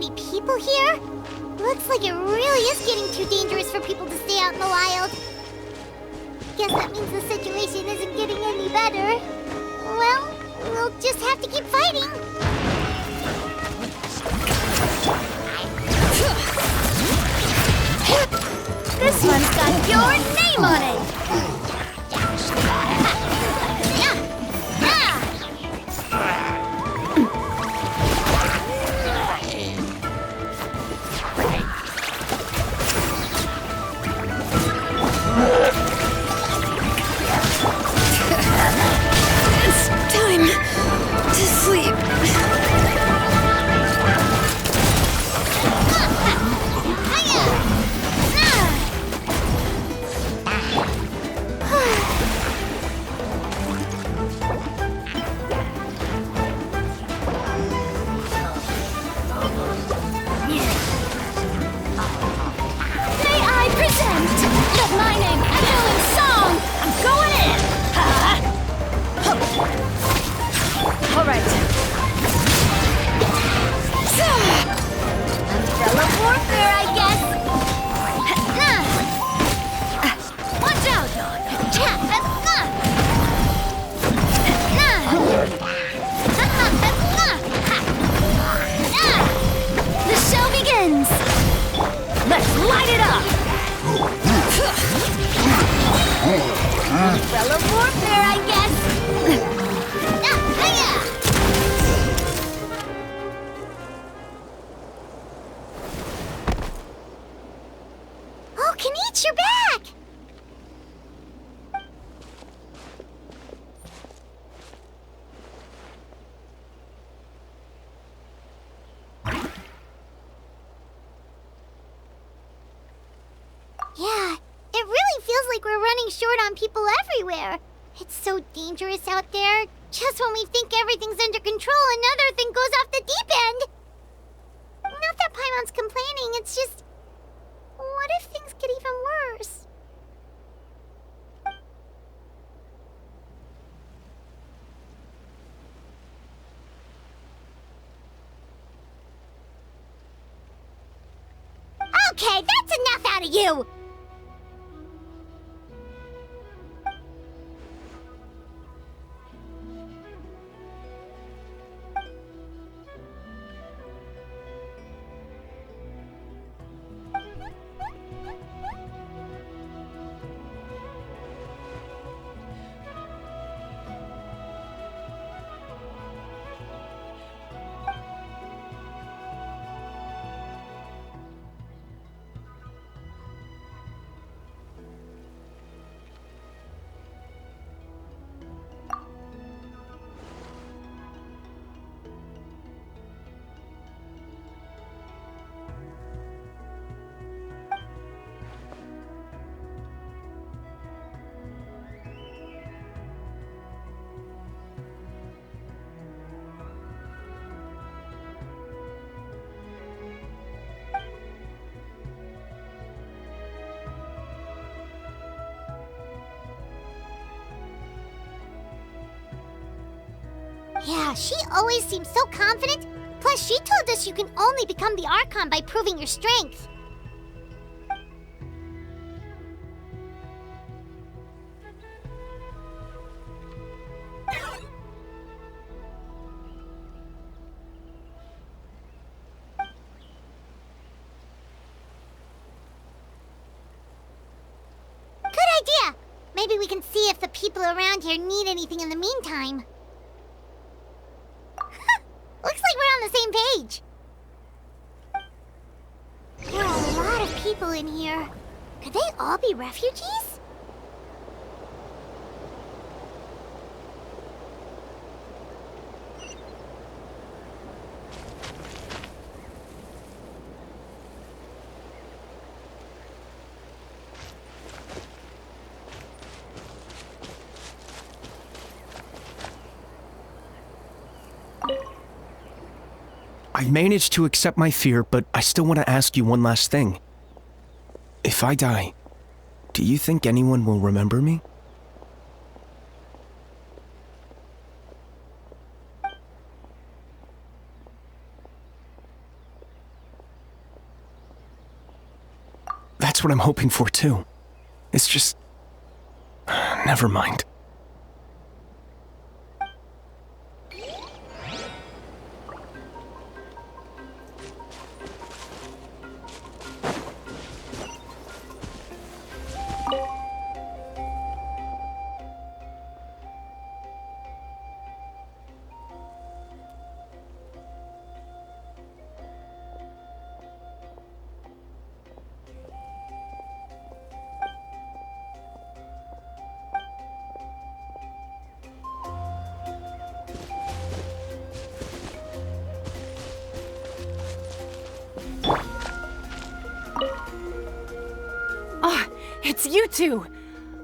many people here? Looks like it really is getting too dangerous for people to stay out in the wild. Guess that means the situation isn't getting any better. Well, we'll just have to keep fighting. This one's got your name on it! It's time to sleep. Yeah, it really feels like we're running short on people everywhere. It's so dangerous out there. Just when we think everything's under control, another thing goes off the deep end. Not that Paimon's complaining, it's just... what if things get even worse? Okay, that's enough out of you! Yeah, she always seems so confident. Plus, she told us you can only become the Archon by proving your strength. Good idea! Maybe we can see if the people around here need anything in the meantime. Looks like we're on the same page. There are a lot of people in here. Could they all be refugees? I've managed to accept my fear, but I still want to ask you one last thing. If I die, do you think anyone will remember me? That's what I'm hoping for, too. It's just... Never mind. It's you two!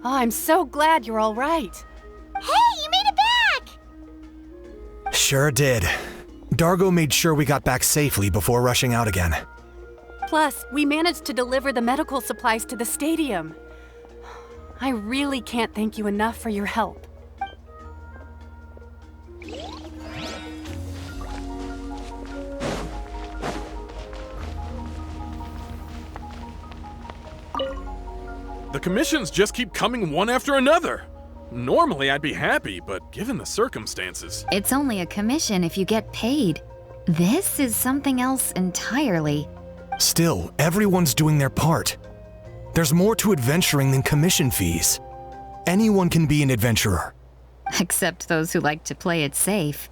Oh, I'm so glad you're all right. Hey, you made it back! Sure did. Dargo made sure we got back safely before rushing out again. Plus, we managed to deliver the medical supplies to the stadium. I really can't thank you enough for your help. The commissions just keep coming one after another. Normally I'd be happy, but given the circumstances... It's only a commission if you get paid. This is something else entirely. Still, everyone's doing their part. There's more to adventuring than commission fees. Anyone can be an adventurer. Except those who like to play it safe.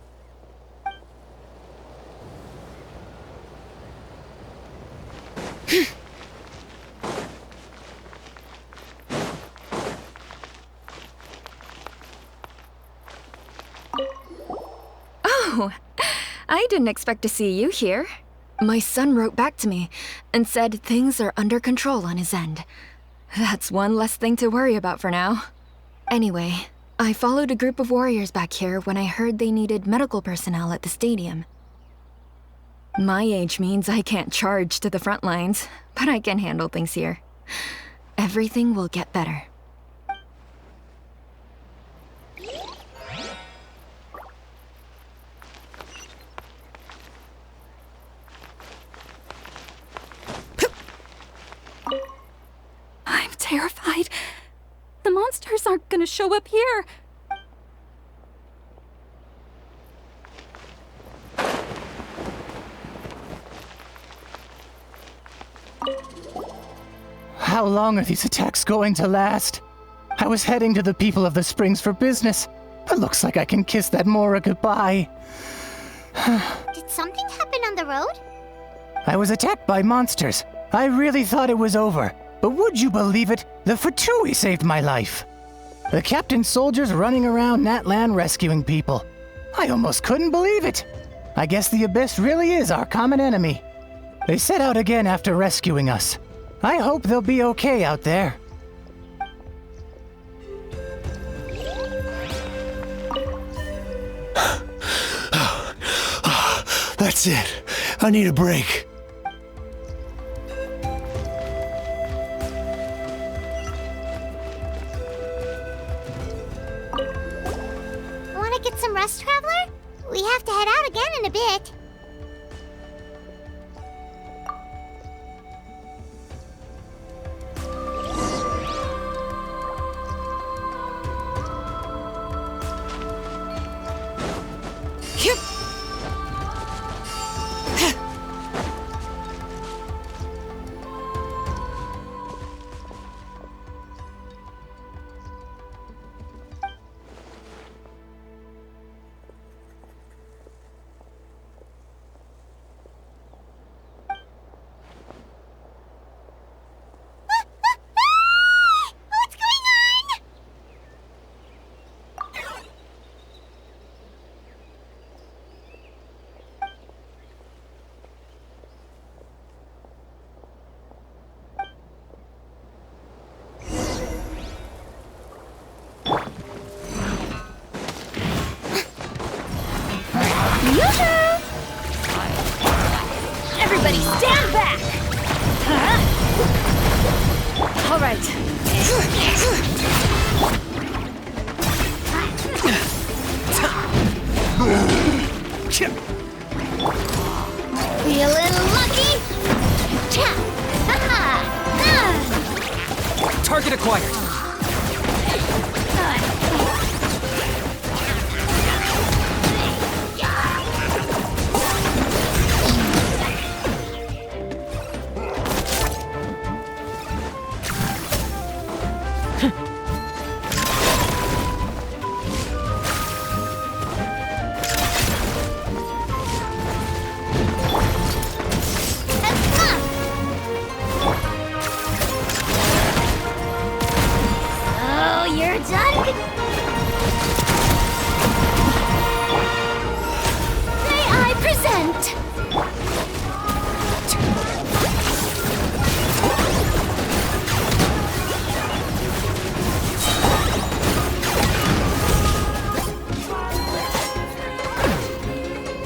Oh, I didn't expect to see you here. My son wrote back to me and said things are under control on his end. That's one less thing to worry about for now. Anyway, I followed a group of warriors back here when I heard they needed medical personnel at the stadium. My age means I can't charge to the front lines, but I can handle things here. Everything will get better. I'm terrified. The monsters aren't gonna show up here. How long are these attacks going to last? I was heading to the people of the Springs for business, but looks like I can kiss that Mora goodbye. Did something happen on the road? I was attacked by monsters. I really thought it was over, but would you believe it? The Fatui saved my life. The captain's soldiers running around Natlan rescuing people. I almost couldn't believe it. I guess the Abyss really is our common enemy. They set out again after rescuing us. I hope they'll be okay out there. That's it. I need a break. Want to get some rest, Traveler? We have to head out again in a bit. May I present?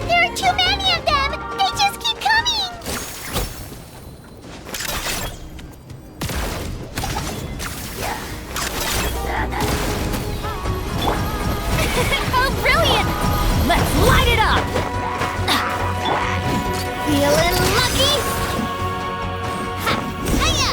There are too many of them! They just keep coming! Oh, brilliant! Let's light it up! Feeling lucky? Ha! Hiya!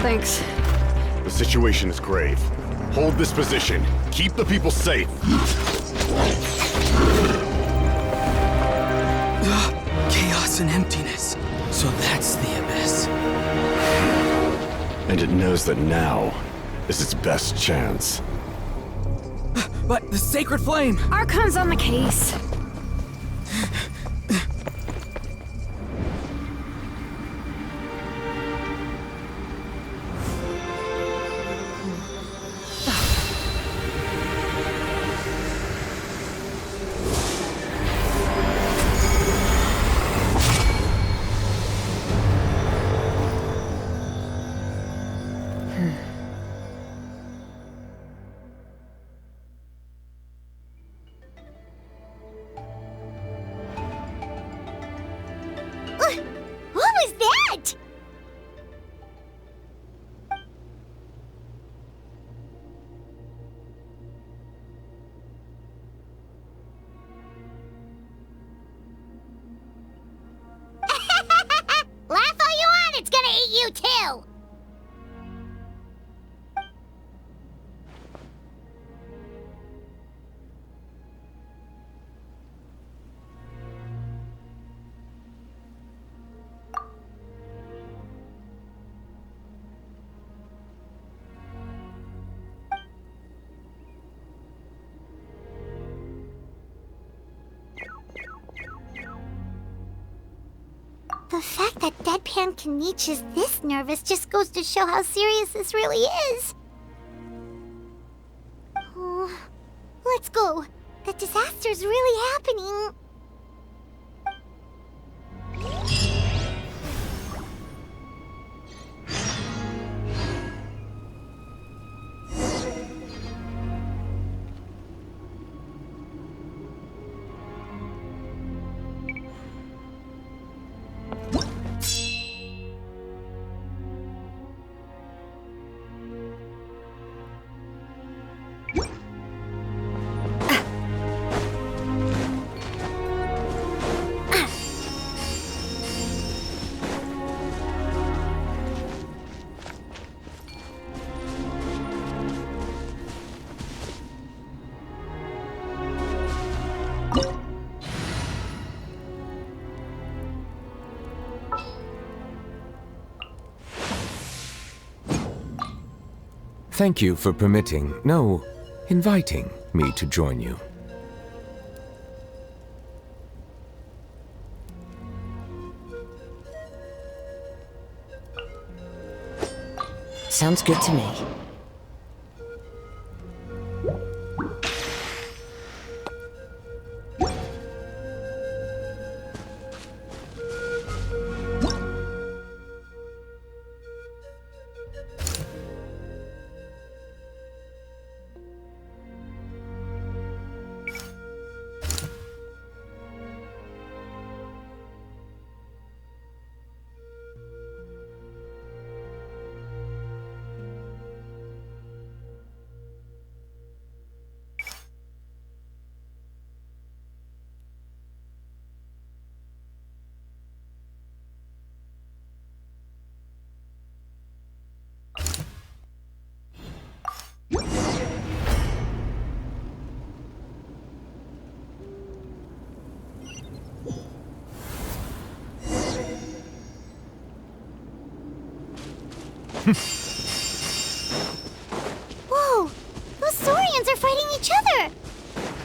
Thanks. The situation is grave. Hold this position. Keep the people safe. Chaos and emptiness. So that's the abyss. And it knows that now is its best chance. But the sacred flame! Archon's on the case. What was that? Laugh all you want, it's gonna eat you too! The fact that Deadpan Kaniche is this nervous just goes to show how serious this really is. Oh, let's go. The disaster's really happening. Thank you for permitting. No, inviting me to join you. Sounds good to me. Whoa! Those Saurians are fighting each other!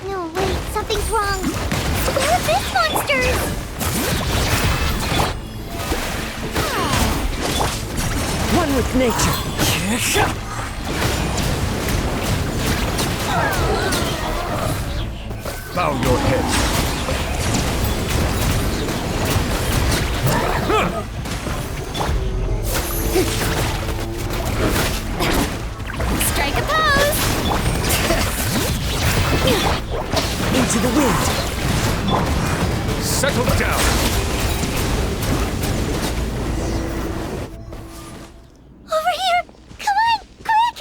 No, wait, something's wrong. They're abyss monsters! One with nature. Bow your heads. Strike a pose! Into the wind. Settle down. Over here! Come on, quick!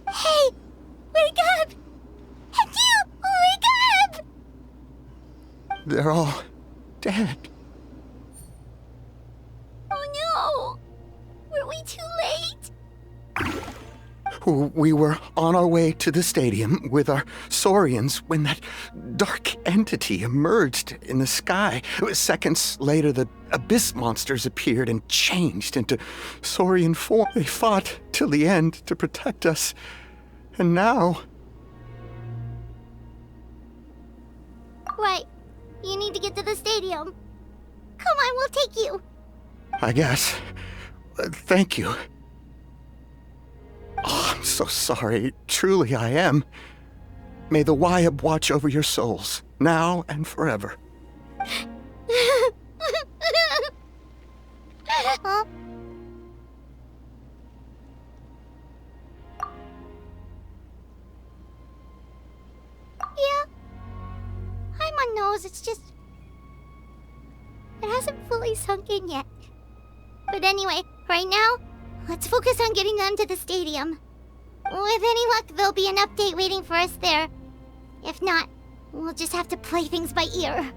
Hey, wake up! And you, wake up! They're all dead. Oh no! Were we too late? We were on our way to the stadium with our Saurians when that dark entity emerged in the sky. Seconds later, the abyss monsters appeared and changed into Saurian form. They fought till the end to protect us. And now... Right. You need to get to the stadium. Come on, we'll take you. I guess. Thank you. Oh, I'm so sorry. Truly, I am. May the Wyab watch over your souls, now and forever. Huh? Yeah. I'm on nose, it's just... It hasn't fully sunk in yet. But anyway, right now, let's focus on getting them to the stadium. With any luck, there'll be an update waiting for us there. If not, we'll just have to play things by ear.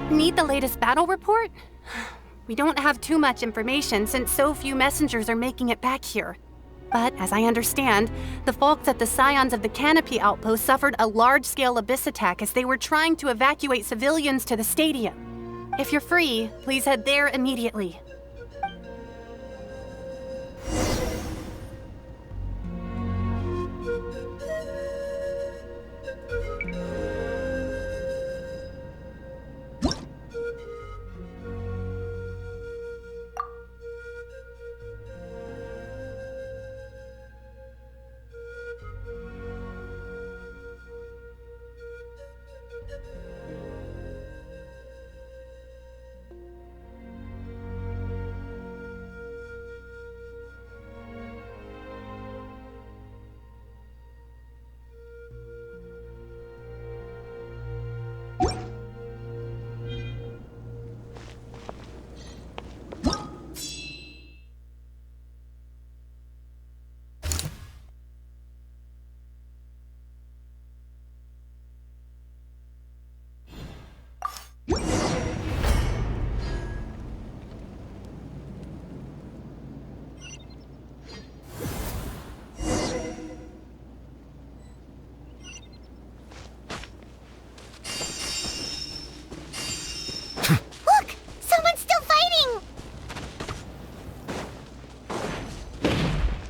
Need the latest battle report? We don't have too much information since so few messengers are making it back here. But as I understand, the folks at the Scions of the Canopy Outpost suffered a large-scale abyss attack as they were trying to evacuate civilians to the stadium. If you're free, please head there immediately.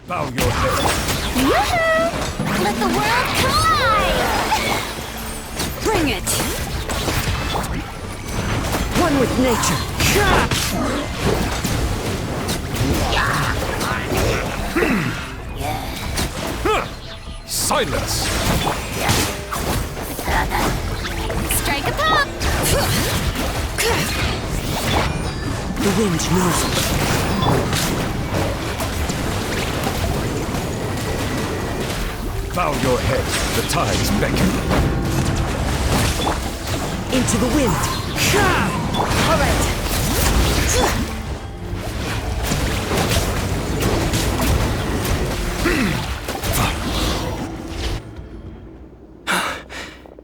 Bow your head. Yoo-hoo! Let the world collide! Bring it! One with nature. Silence! Strike a pop! The wind knows it. Bow your head. The tides beckon. Into the wind. All right.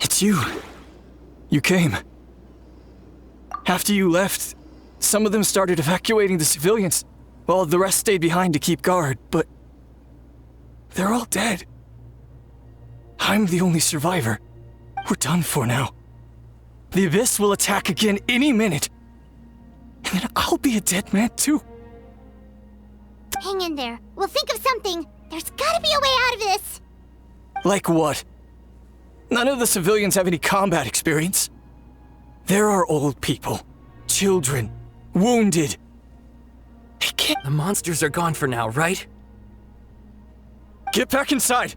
It's you. You came. After you left, some of them started evacuating the civilians, while the rest stayed behind to keep guard, but they're all dead. I'm the only survivor. We're done for now. The Abyss will attack again any minute. And then I'll be a dead man too. Hang in there. We'll think of something. There's gotta be a way out of this. Like what? None of the civilians have any combat experience. There are old people, children, wounded. They can't. The monsters are gone for now, right? Get back inside.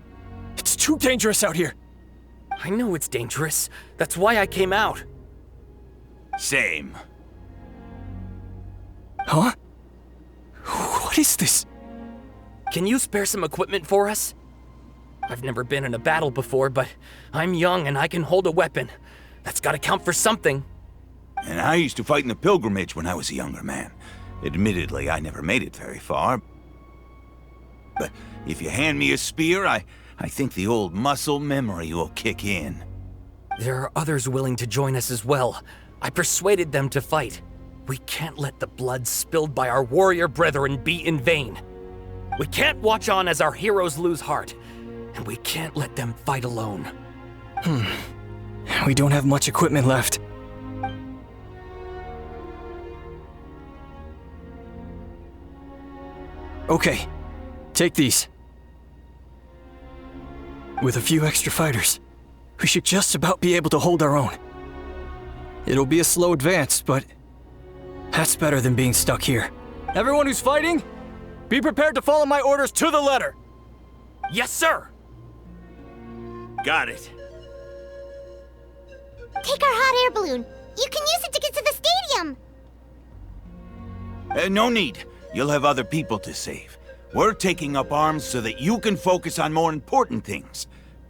It's too dangerous out here. I know it's dangerous. That's why I came out. Same. Huh? What is this? Can you spare some equipment for us? I've never been in a battle before, but I'm young and I can hold a weapon. That's gotta count for something. And I used to fight in the pilgrimage when I was a younger man. Admittedly, I never made it very far. But if you hand me a spear, I think the old muscle memory will kick in. There are others willing to join us as well. I persuaded them to fight. We can't let the blood spilled by our warrior brethren be in vain. We can't watch on as our heroes lose heart. And we can't let them fight alone. We don't have much equipment left. Okay, take these. With a few extra fighters, we should just about be able to hold our own. It'll be a slow advance, but that's better than being stuck here. Everyone who's fighting, be prepared to follow my orders to the letter. Yes, sir! Got it. Take our hot air balloon. You can use it to get to the stadium. No need. You'll have other people to save. We're taking up arms so that you can focus on more important things.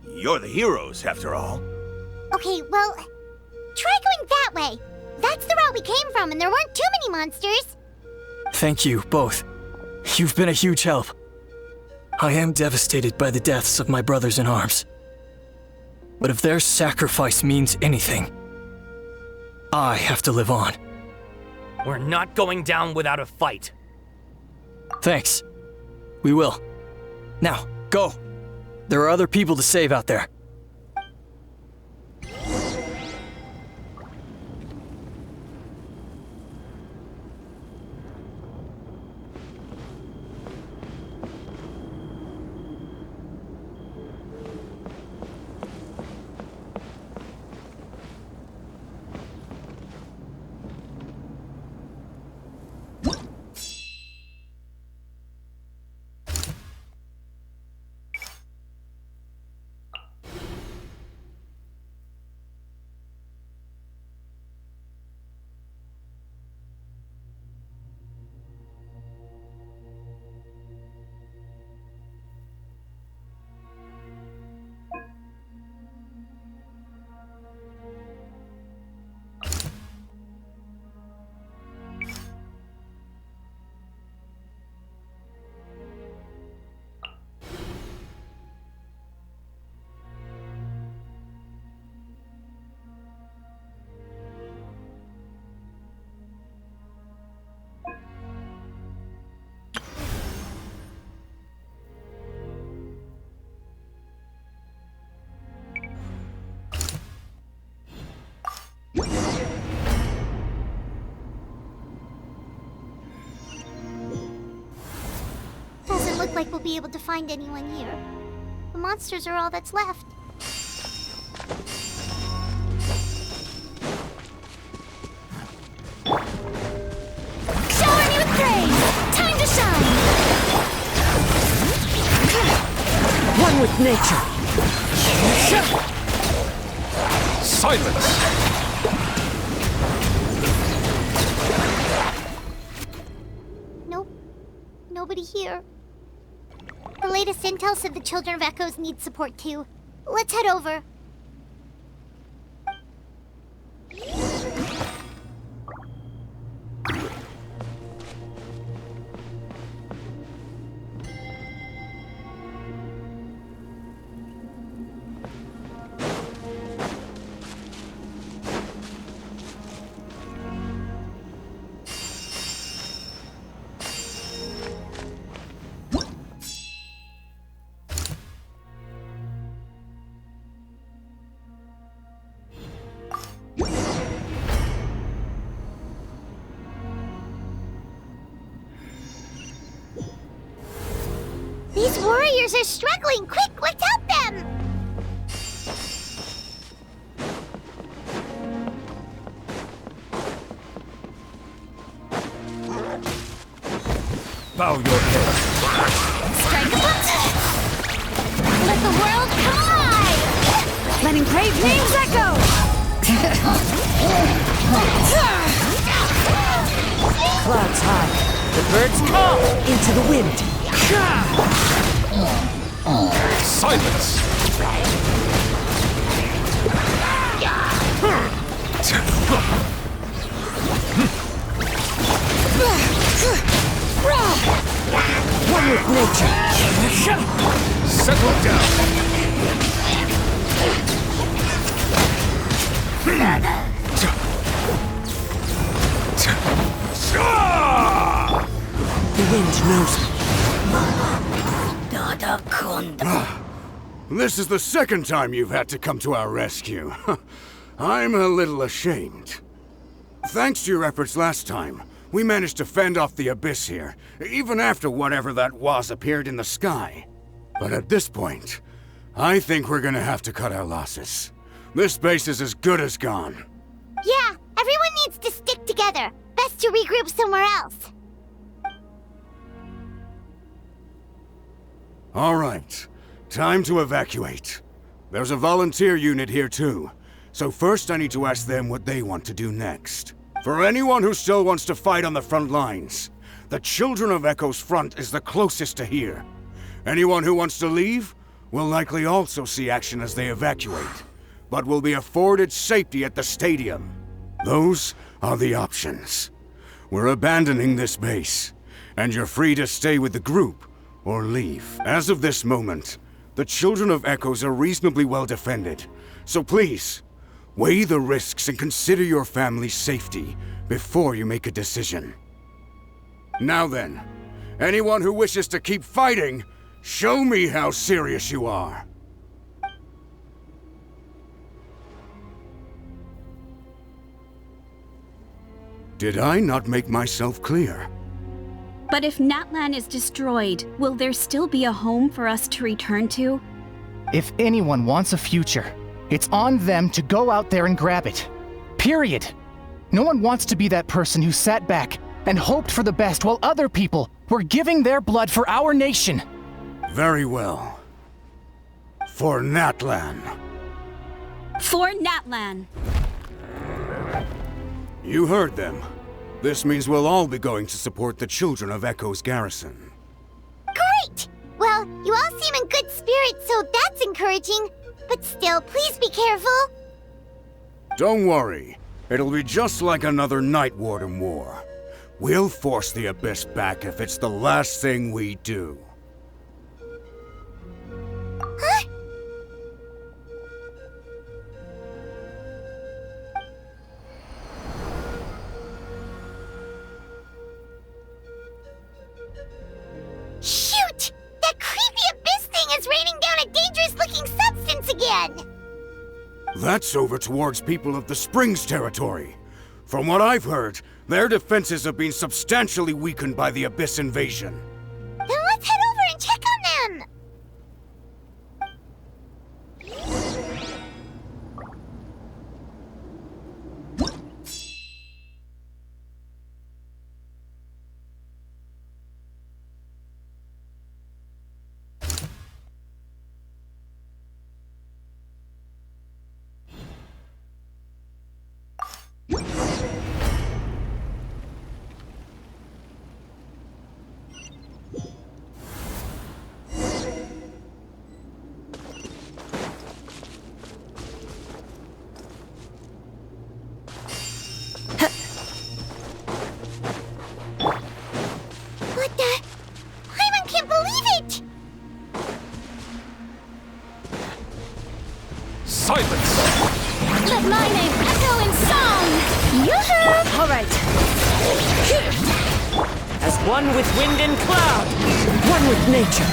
You're the heroes, after all. Okay, well, try going that way. That's the route we came from, and there weren't too many monsters. Thank you, both. You've been a huge help. I am devastated by the deaths of my brothers in arms. But if their sacrifice means anything, I have to live on. We're not going down without a fight. Thanks. We will. Now, go. There are other people to save out there. look like we'll be able to find anyone here. The monsters are all that's left. Shower me with praise! Time to shine! One with nature! Silence! Nope. Nobody here. The latest intel said the Children of Echoes need support too. Let's head over. These warriors are struggling! Quick, let's help them! Bow your head. Strike a blow! Let the world come alive! Letting brave names echo! Clouds high. The birds call into the wind. Silence! One with nature. Settle down. The wind knows me. This is the second time you've had to come to our rescue. I'm a little ashamed. Thanks to your efforts last time, we managed to fend off the abyss here, even after whatever that was appeared in the sky. But at this point, I think we're gonna have to cut our losses. This base is as good as gone. Yeah, everyone needs to stick together. Best to regroup somewhere else. All right, time to evacuate. There's a volunteer unit here too, so first I need to ask them what they want to do next. For anyone who still wants to fight on the front lines, the Children of Echo's front is the closest to here. Anyone who wants to leave will likely also see action as they evacuate, but will be afforded safety at the stadium. Those are the options. We're abandoning this base, and you're free to stay with the group or leave. As of this moment, the Children of Echoes are reasonably well defended, so please, weigh the risks and consider your family's safety before you make a decision. Now then, anyone who wishes to keep fighting, show me how serious you are. Did I not make myself clear? But if Natlan is destroyed, will there still be a home for us to return to? If anyone wants a future, it's on them to go out there and grab it. Period. No one wants to be that person who sat back and hoped for the best while other people were giving their blood for our nation. Very well. For Natlan. For Natlan. You heard them. This means we'll all be going to support the Children of Echo's garrison. Great! Well, you all seem in good spirits, so that's encouraging. But still, please be careful. Don't worry. It'll be just like another Night Warden war. We'll force the Abyss back if it's the last thing we do. Huh? Shoot! That creepy abyss thing is raining down a dangerous-looking substance again! That's over towards people of the Springs territory. From what I've heard, their defenses have been substantially weakened by the Abyss invasion. Then let's head over and check silence! Let my name echo in song! Yoo-hoo! All right. As one with wind and cloud! One with nature.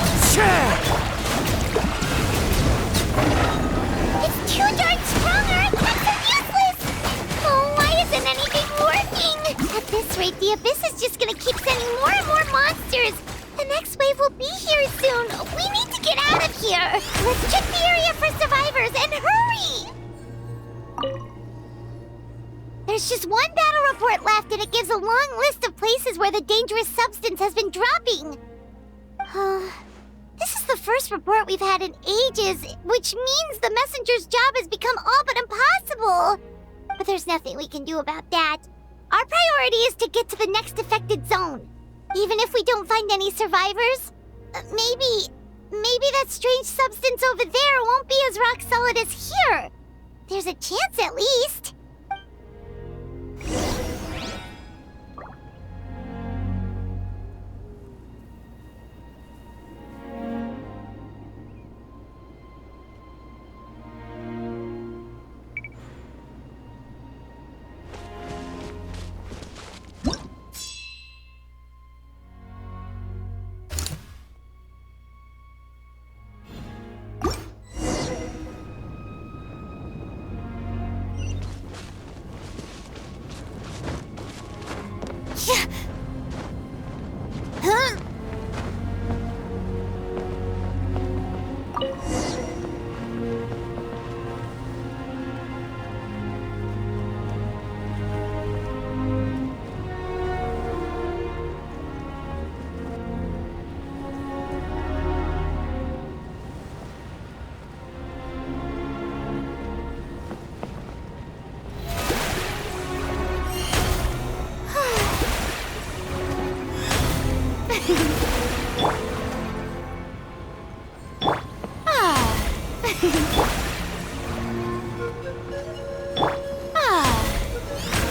It's too darn strong, Earth! That's so useless! Oh, why isn't anything working? At this rate, the Abyss is just gonna keep sending more and more monsters! The next wave will be here soon! We need to get out of here! Let's check the area for survivors, and hurry! There's just one battle report left, and it gives a long list of places where the dangerous substance has been dropping. This is the first report we've had in ages, which means the messenger's job has become all but impossible. But there's nothing we can do about that. Our priority is to get to the next affected zone. Even if we don't find any survivors, maybe that strange substance over there won't be as rock solid as here. There's a chance at least.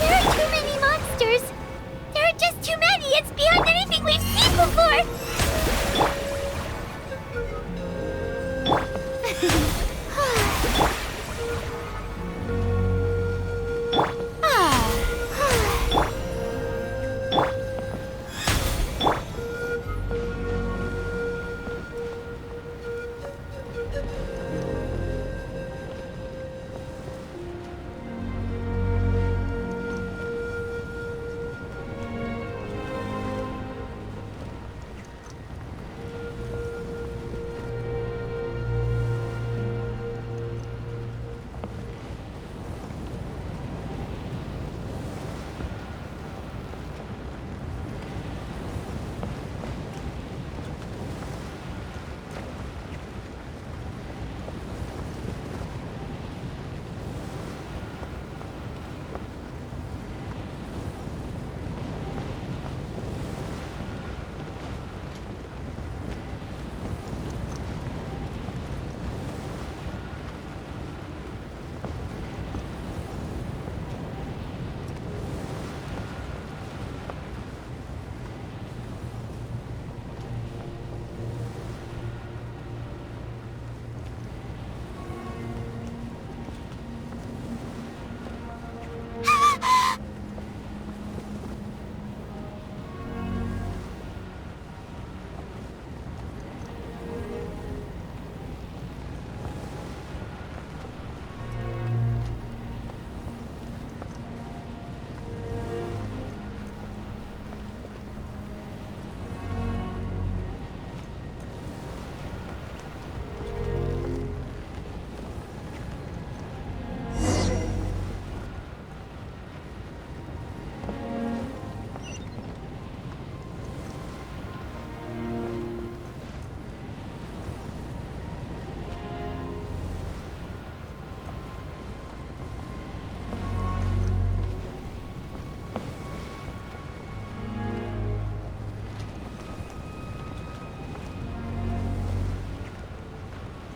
There are too many monsters. There are just too many. It's beyond anything we've seen before.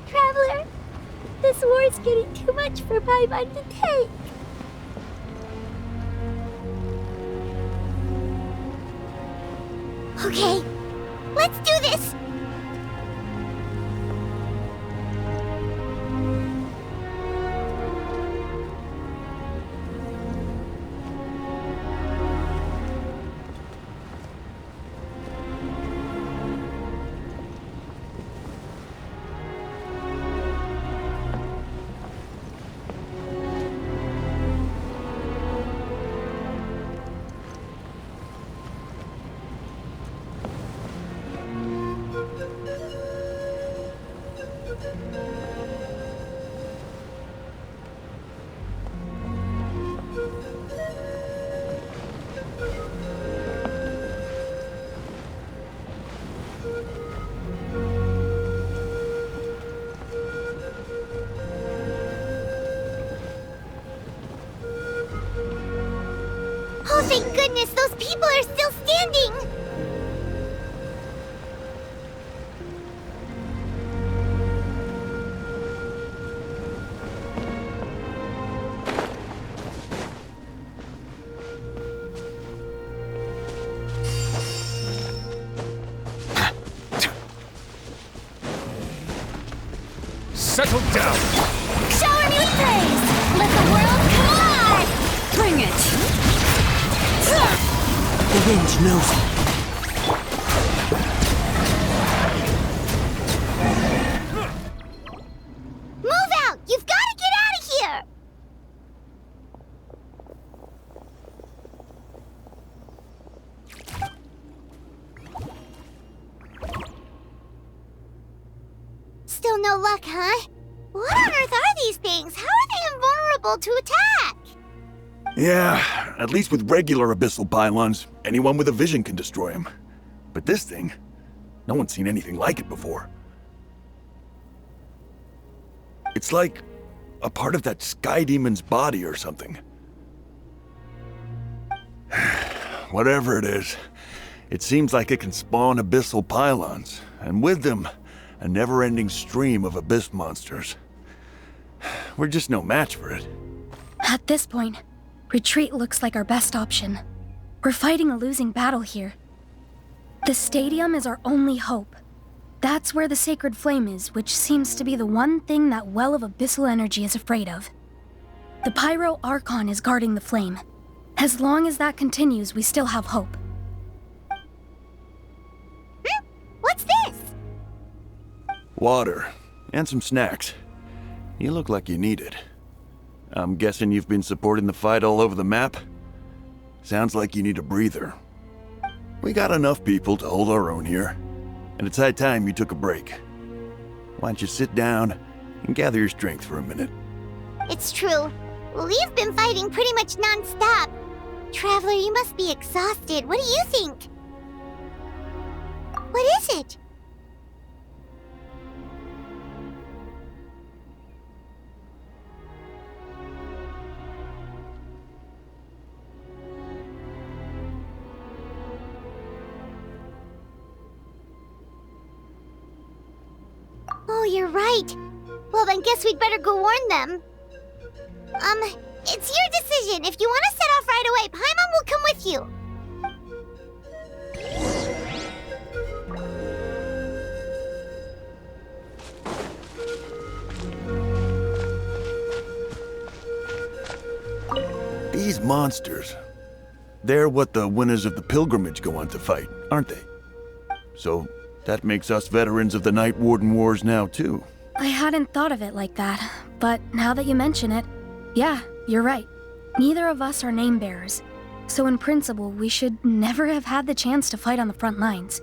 Traveler, this war is getting too much for my mind to take. Okay, let's do this! Oh, thank goodness, those people are still standing! Settle down! Shower me with praise! Let the world come alive! Bring it! The wind knows it. Move out! You've got to get out of here! Still no luck, huh? What on earth are these things? How are they invulnerable to attack? Yeah, at least with regular abyssal pylons, anyone with a vision can destroy them. But this thing, no one's seen anything like it before. It's like a part of that sky demon's body or something. Whatever it is, it seems like it can spawn abyssal pylons, and with them, a never-ending stream of abyss monsters. We're just no match for it. At this point, retreat looks like our best option. We're fighting a losing battle here. The stadium is our only hope. That's where the sacred flame is, which seems to be the one thing that well of abyssal energy is afraid of. The Pyro Archon is guarding the flame. As long as that continues, we still have hope. What's this? Water, and some snacks. You look like you need it. I'm guessing you've been supporting the fight all over the map? Sounds like you need a breather. We got enough people to hold our own here, and it's high time you took a break. Why don't you sit down and gather your strength for a minute? It's true. We've been fighting pretty much non-stop. Traveler, you must be exhausted. What do you think? What is it? Oh, you're right. Well, then guess we'd better go warn them. It's your decision. If you want to set off right away, Paimon will come with you. These monsters, they're what the winners of the pilgrimage go on to fight, aren't they? So that makes us veterans of the Night Warden Wars now, too. I hadn't thought of it like that, but now that you mention it, yeah, you're right. Neither of us are name bearers, so in principle, we should never have had the chance to fight on the front lines.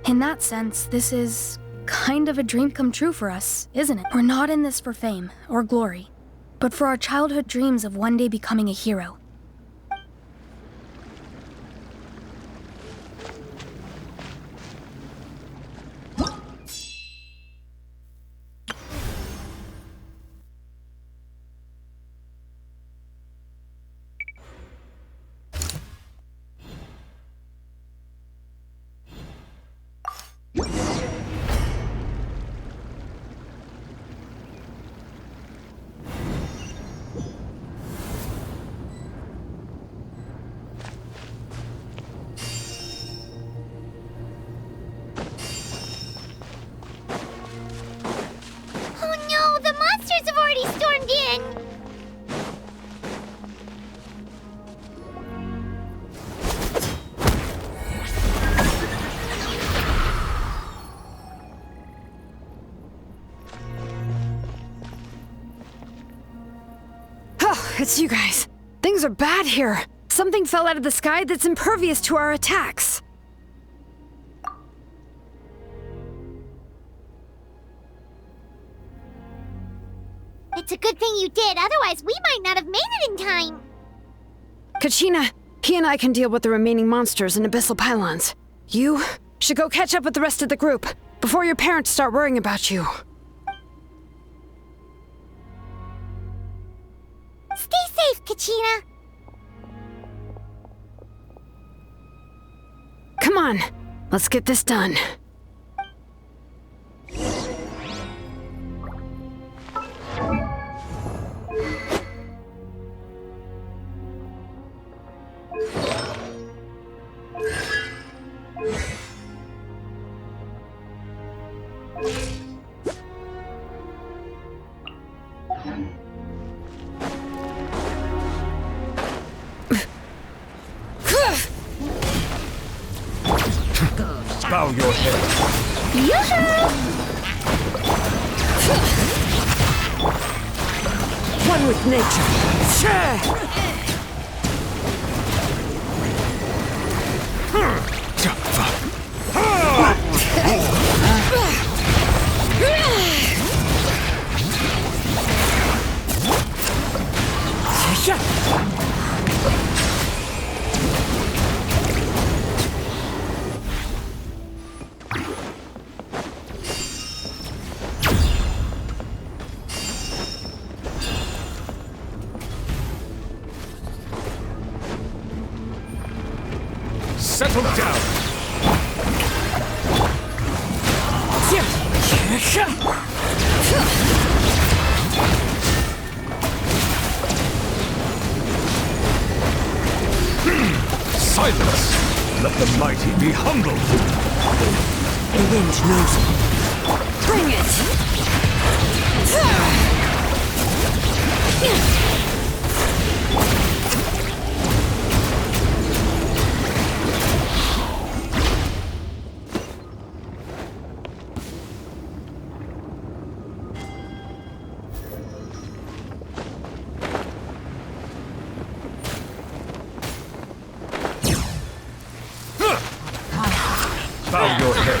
In that sense, this is kind of a dream come true for us, isn't it? We're not in this for fame or glory, but for our childhood dreams of one day becoming a hero. It's you guys. Things are bad here. Something fell out of the sky that's impervious to our attacks. It's a good thing you did, otherwise we might not have made it in time. Kachina, he and I can deal with the remaining monsters and abyssal pylons. You should go catch up with the rest of the group before your parents start worrying about you. Stay safe, Kachina. Come on, let's get this done. Bow your head. One with nature. Settle down. Silence! Let the mighty be humbled! The wind knows it. Bring it! Bow your head.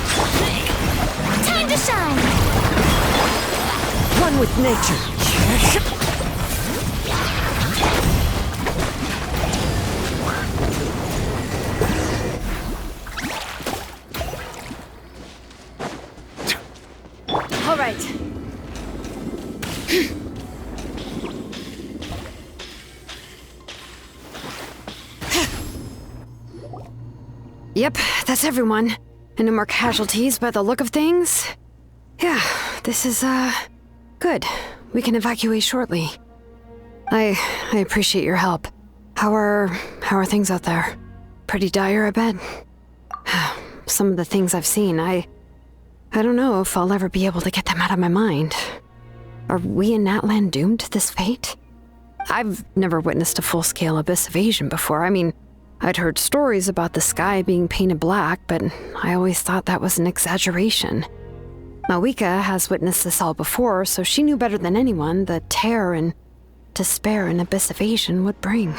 Time to shine! One with nature. All right. Yep, that's everyone. And no more casualties by the look of things. Yeah, this is, good. We can evacuate shortly. I appreciate your help. How are things out there? Pretty dire, I bet. Some of the things I've seen, I don't know if I'll ever be able to get them out of my mind. Are we in Natlan doomed to this fate? I've never witnessed a full-scale abyss invasion before. I mean, I'd heard stories about the sky being painted black, but I always thought that was an exaggeration. Malika has witnessed this all before, so she knew better than anyone the terror and despair an abyss invasion would bring.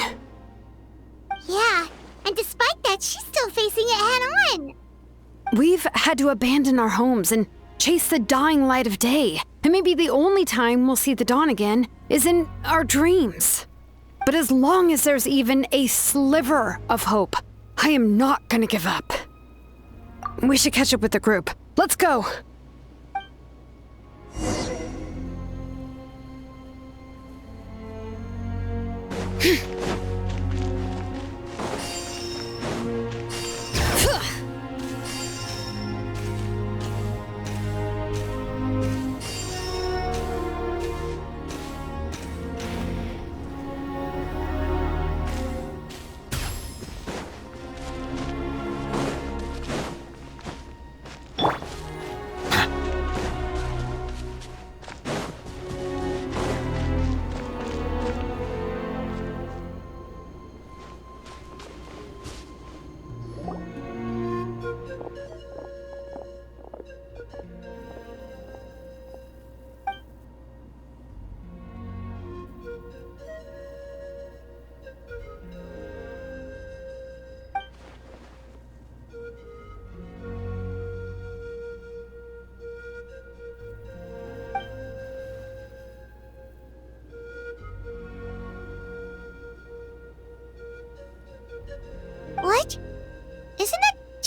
Yeah, and despite that, she's still facing it head-on. We've had to abandon our homes and chase the dying light of day, and maybe the only time we'll see the dawn again is in our dreams. But as long as there's even a sliver of hope, I am not gonna give up. We should catch up with the group. Let's go!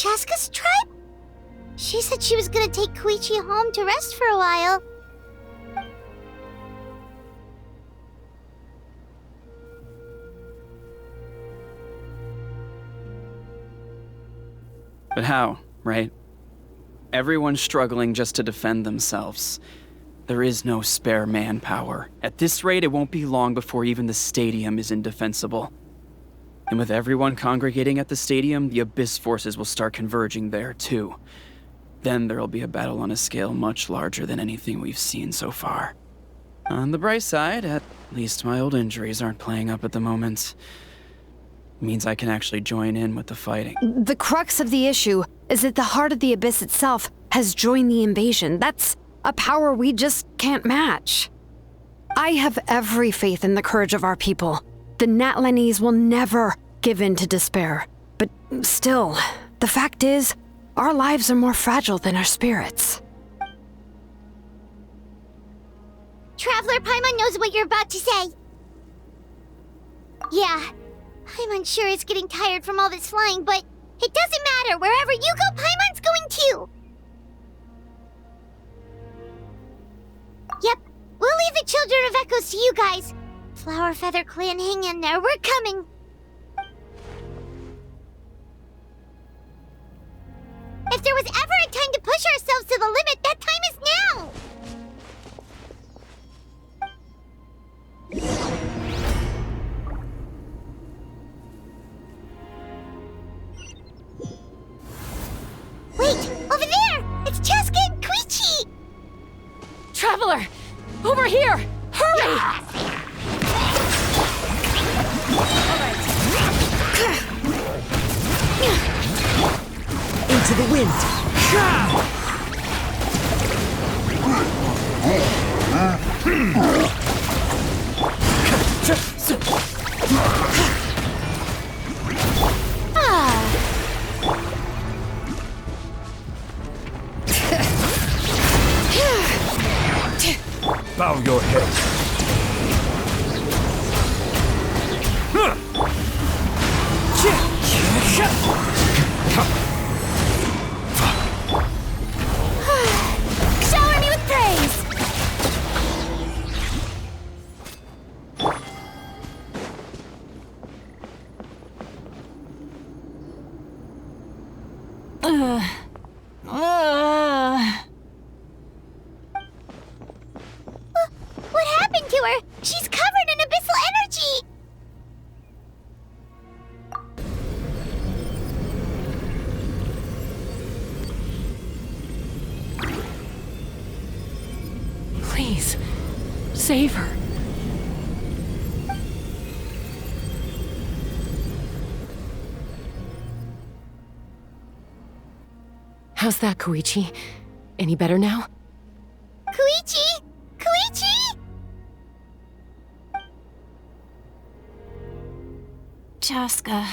Chaska's tribe? She said she was gonna take Koichi home to rest for a while. But how, right? Everyone's struggling just to defend themselves. There is no spare manpower. At this rate, it won't be long before even the stadium is indefensible. And with everyone congregating at the stadium, the Abyss forces will start converging there, too. Then there'll be a battle on a scale much larger than anything we've seen so far. On the bright side, at least my old injuries aren't playing up at the moment. Means I can actually join in with the fighting. The crux of the issue is that the heart of the Abyss itself has joined the invasion. That's a power we just can't match. I have every faith in the courage of our people. The Natlanese will never give in to despair. But still, the fact is, our lives are more fragile than our spirits. Traveler Paimon knows what you're about to say. Yeah. I'm unsure it's getting tired from all this flying, but it doesn't matter. Wherever you go, Paimon's going too. Yep, we'll leave the Children of Echoes to you guys. Flower Feather Clan, hang in there. We're coming. If there was ever a time to push ourselves to the limit, that time is now. Wait! Over there! It's Chaska and Koichi! Traveler! Over here! Hurry! Into the wind! Bow your head. Shower me with praise! What happened to her? She's covered in abyssal energy! Please, save her. How's that, Koichi? Any better now? Koichi! Koichi! Chaska,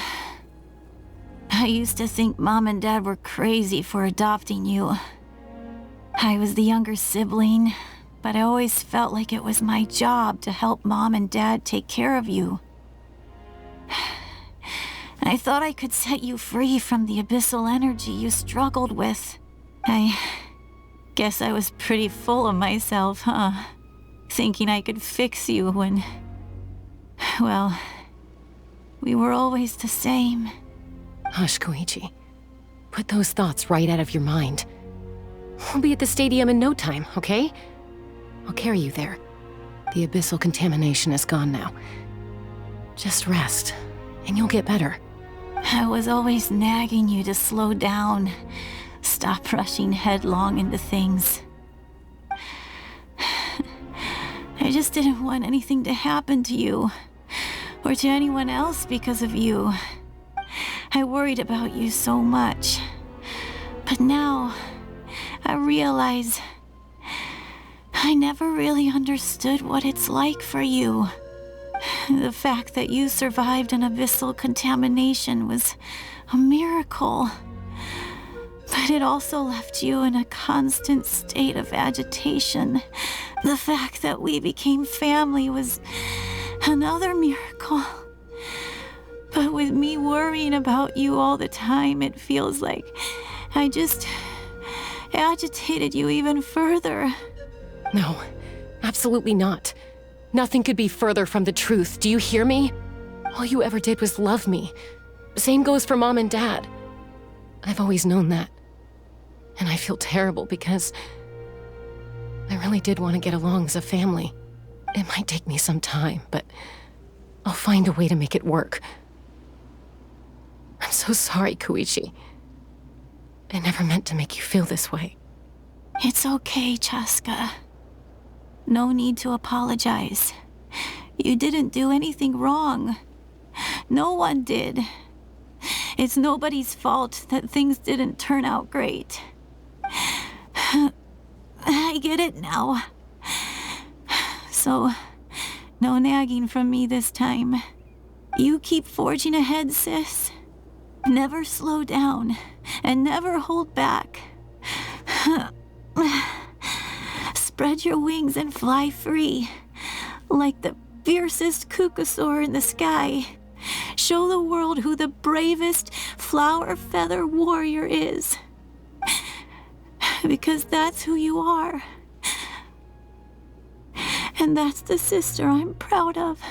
I used to think Mom and Dad were crazy for adopting you. I was the younger sibling, but I always felt like it was my job to help Mom and Dad take care of you. I thought I could set you free from the abyssal energy you struggled with. I guess I was pretty full of myself, huh? Thinking I could fix you when... well, we were always the same. Hush, Koichi. Put those thoughts right out of your mind. We'll be at the stadium in no time, okay? I'll carry you there. The abyssal contamination is gone now. Just rest, and you'll get better. I was always nagging you to slow down. Stop rushing headlong into things. I just didn't want anything to happen to you, or to anyone else because of you. I worried about you so much. But now, I realize I never really understood what it's like for you. The fact that you survived an abyssal contamination was a miracle. But it also left you in a constant state of agitation. The fact that we became family was another miracle. But with me worrying about you all the time, it feels like I just agitated you even further. No, absolutely not. Nothing could be further from the truth. Do you hear me? All you ever did was love me. Same goes for Mom and Dad. I've always known that. And I feel terrible because I really did want to get along as a family. It might take me some time, but I'll find a way to make it work. I'm so sorry, Koichi. I never meant to make you feel this way. It's okay, Chaska. No need to apologize. You didn't do anything wrong. No one did. It's nobody's fault that things didn't turn out great. I get it now. So, no nagging from me this time. You keep forging ahead, sis. Never slow down, and never hold back. Spread your wings and fly free, like the fiercest kukasaur in the sky. Show the world who the bravest flower feather warrior is. Because that's who you are. And that's the sister I'm proud of.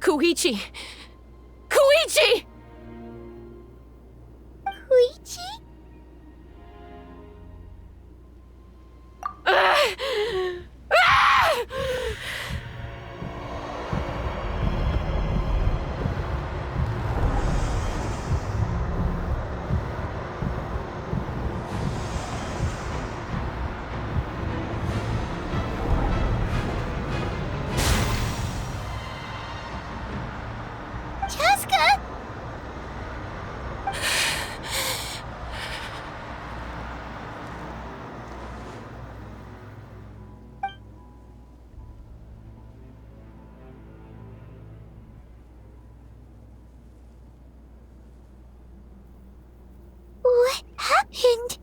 Koichi! Koichi! Koichi? Chaska? What happened?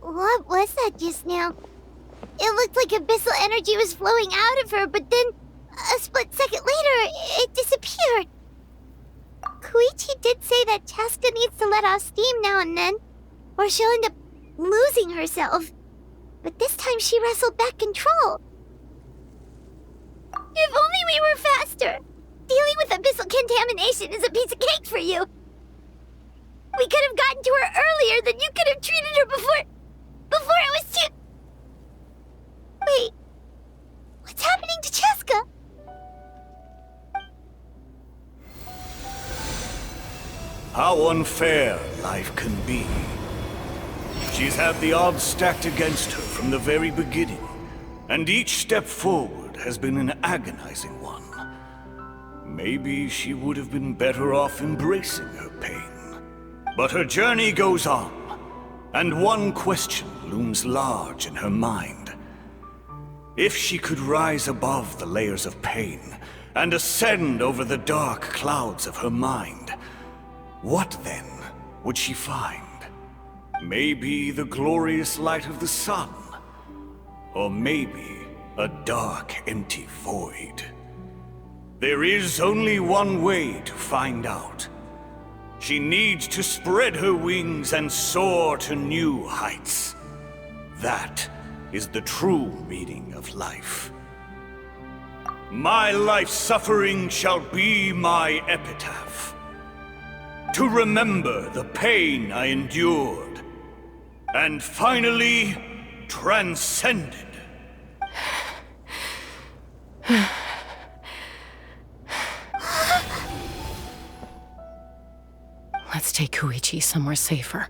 What was that just now? It looked like abyssal energy was flowing out of her, but then a split second later, it disappeared. Koichi did say that Chaska needs to let off steam now and then, or she'll end up losing herself. But this time she wrestled back control. If only we were faster! Dealing with abyssal contamination is a piece of cake for you. We could have gotten to her earlier, then you could have treated her before it was too... Wait, what's happening to Chaska? How unfair life can be. She's had the odds stacked against her from the very beginning, and each step forward has been an agonizing one. Maybe she would have been better off embracing her pain. But her journey goes on, and one question looms large in her mind. If she could rise above the layers of pain and ascend over the dark clouds of her mind, what then would she find? Maybe the glorious light of the sun, or maybe a dark, empty void. There is only one way to find out. She needs to spread her wings and soar to new heights. That is the true meaning of life. My life's suffering shall be my epitaph. To remember the pain I endured, and finally transcended. Let's take Koichi somewhere safer.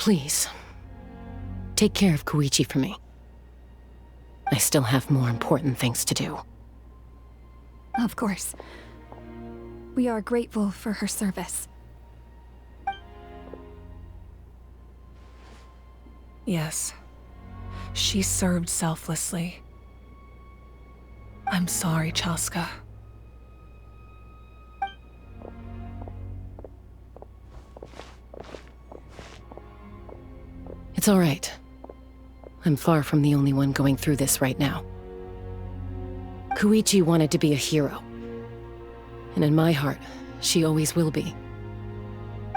Please, take care of Koichi for me. I still have more important things to do. Of course. We are grateful for her service. Yes. She served selflessly. I'm sorry, Chaska. It's all right. I'm far from the only one going through this right now. Koichi wanted to be a hero. And in my heart, she always will be.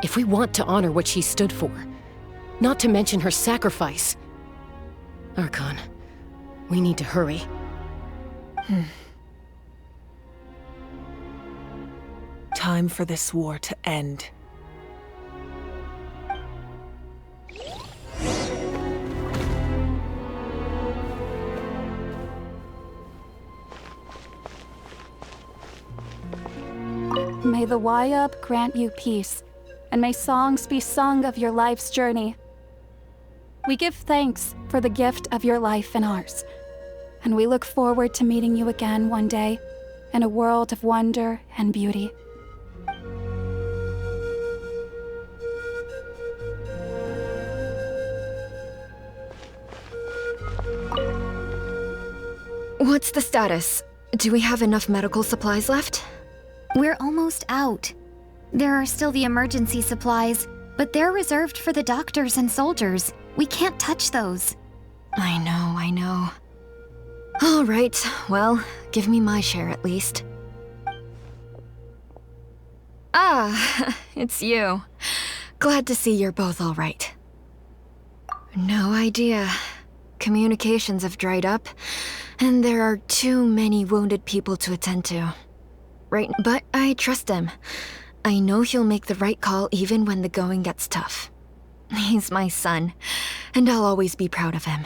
If we want to honor what she stood for, not to mention her sacrifice, Archon, we need to hurry. Time for this war to end. May the Wayub grant you peace, and may songs be sung of your life's journey. We give thanks for the gift of your life and ours, and we look forward to meeting you again one day in a world of wonder and beauty. What's the status? Do we have enough medical supplies left? We're almost out. There are still the emergency supplies, but they're reserved for the doctors and soldiers. We can't touch those. I know. All right, well, give me my share at least. Ah, it's you. Glad to see you're both all right. No idea. Communications have dried up, and there are too many wounded people to attend to. Right, but I trust him. I know he'll make the right call even when the going gets tough. He's my son, and I'll always be proud of him.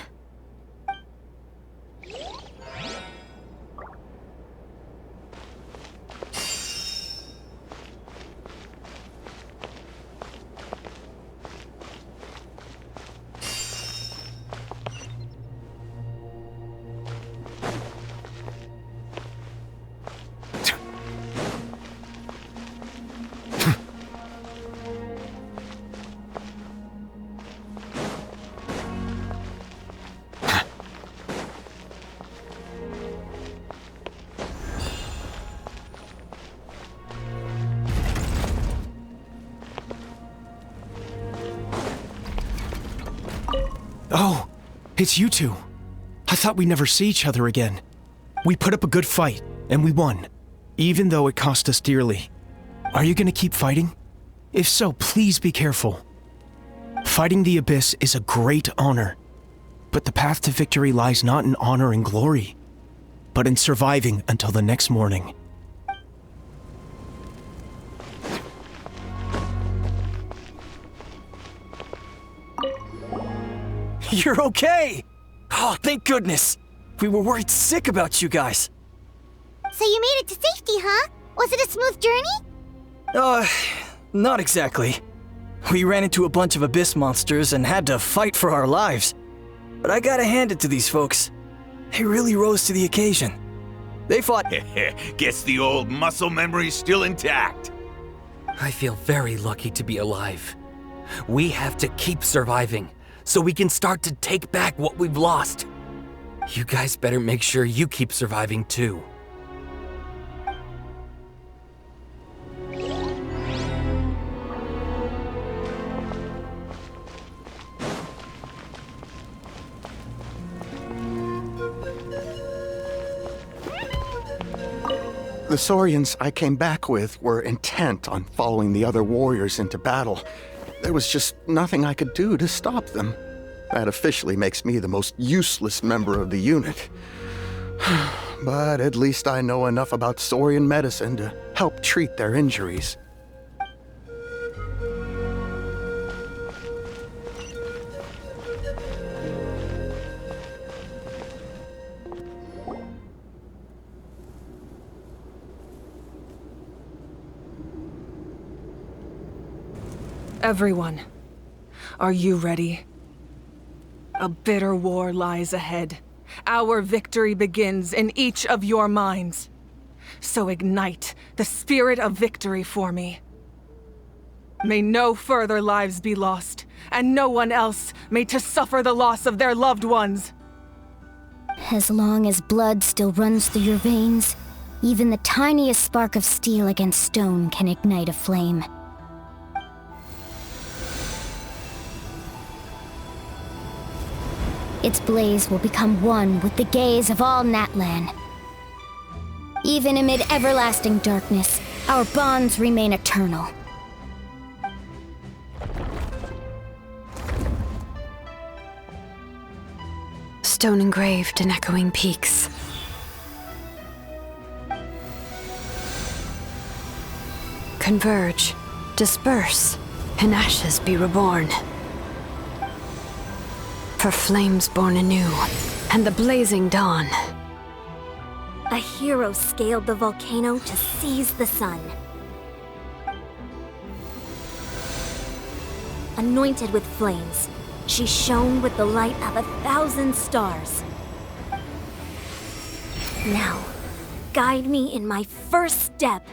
Oh, it's you two. I thought we'd never see each other again. We put up a good fight, and we won, even though it cost us dearly. Are you gonna keep fighting? If so, please be careful. Fighting the Abyss is a great honor, but the path to victory lies not in honor and glory, but in surviving until the next morning. You're okay! Oh, thank goodness! We were worried sick about you guys. So you made it to safety, huh? Was it a smooth journey? Not exactly. We ran into a bunch of abyss monsters and had to fight for our lives. But I gotta hand it to these folks. They really rose to the occasion. They fought— Guess the old muscle memory's still intact. I feel very lucky to be alive. We have to keep surviving, so we can start to take back what we've lost. You guys better make sure you keep surviving too. The Saurians I came back with were intent on following the other warriors into battle. There was just nothing I could do to stop them. That officially makes me the most useless member of the unit. But at least I know enough about Saurian medicine to help treat their injuries. Everyone, Are you ready? A bitter war lies ahead. Our victory begins in each of your minds. So ignite the spirit of victory for me. May no further lives be lost, and no one else may to suffer the loss of their loved ones. As long as blood still runs through your veins, even the tiniest spark of steel against stone can ignite a flame. Its blaze will become one with the gaze of all Natlan. Even amid everlasting darkness, our bonds remain eternal. Stone engraved in echoing peaks. Converge, disperse, in ashes be reborn. For flames born anew, and the blazing dawn. A hero scaled the volcano to seize the sun. Anointed with flames, she shone with the light of 1,000 stars. Now, guide me in my first step.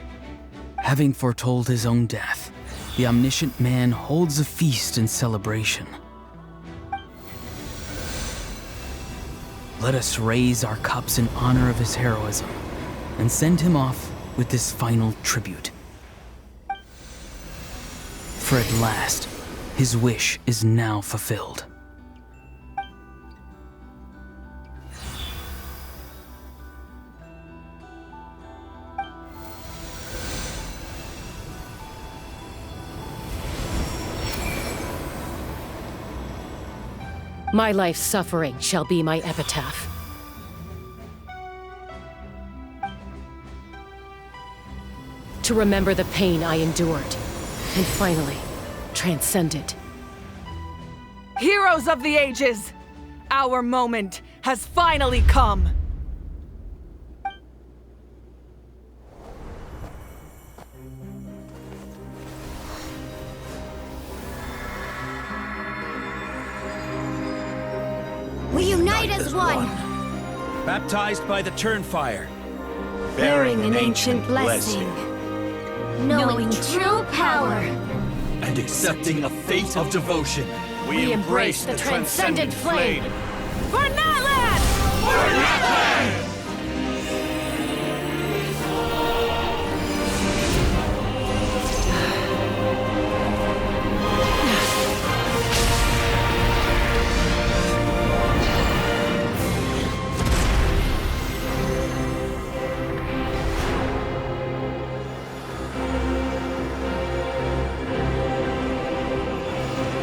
Having foretold his own death, the omniscient man holds a feast in celebration. Let us raise our cups in honor of his heroism and send him off with this final tribute. For at last, his wish is now fulfilled. My life's suffering shall be my epitaph. To remember the pain I endured, and finally, transcend it. Heroes of the ages! Our moment has finally come! We unite as one! Baptized by the Turnfire. Bearing an ancient blessing. Knowing true power. And accepting a fate of devotion. We embrace the transcendent flame. For Natlan! For Natlan!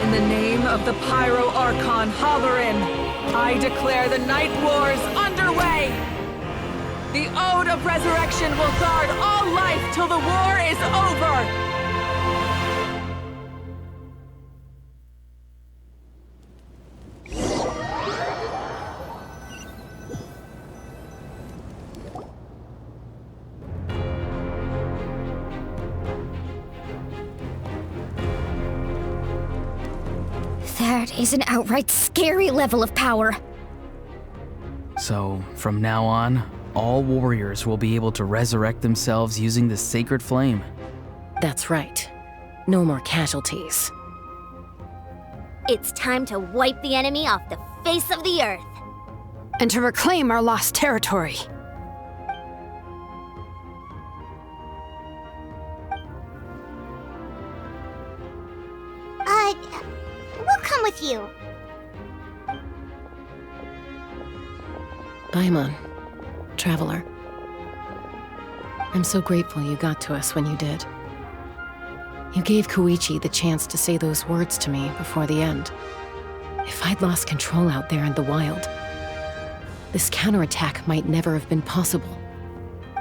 In the name of the Pyro Archon Halloran, I declare the Night Wars underway! The Ode of Resurrection will guard all life till the war is over! That is an outright scary level of power. So, from now on, all warriors will be able to resurrect themselves using the sacred flame. That's right. No more casualties. It's time to wipe the enemy off the face of the earth. And to reclaim our lost territory. We'll come with you. Paimon, traveler. I'm so grateful you got to us when you did. You gave Koichi the chance to say those words to me before the end. If I'd lost control out there in the wild, this counterattack might never have been possible.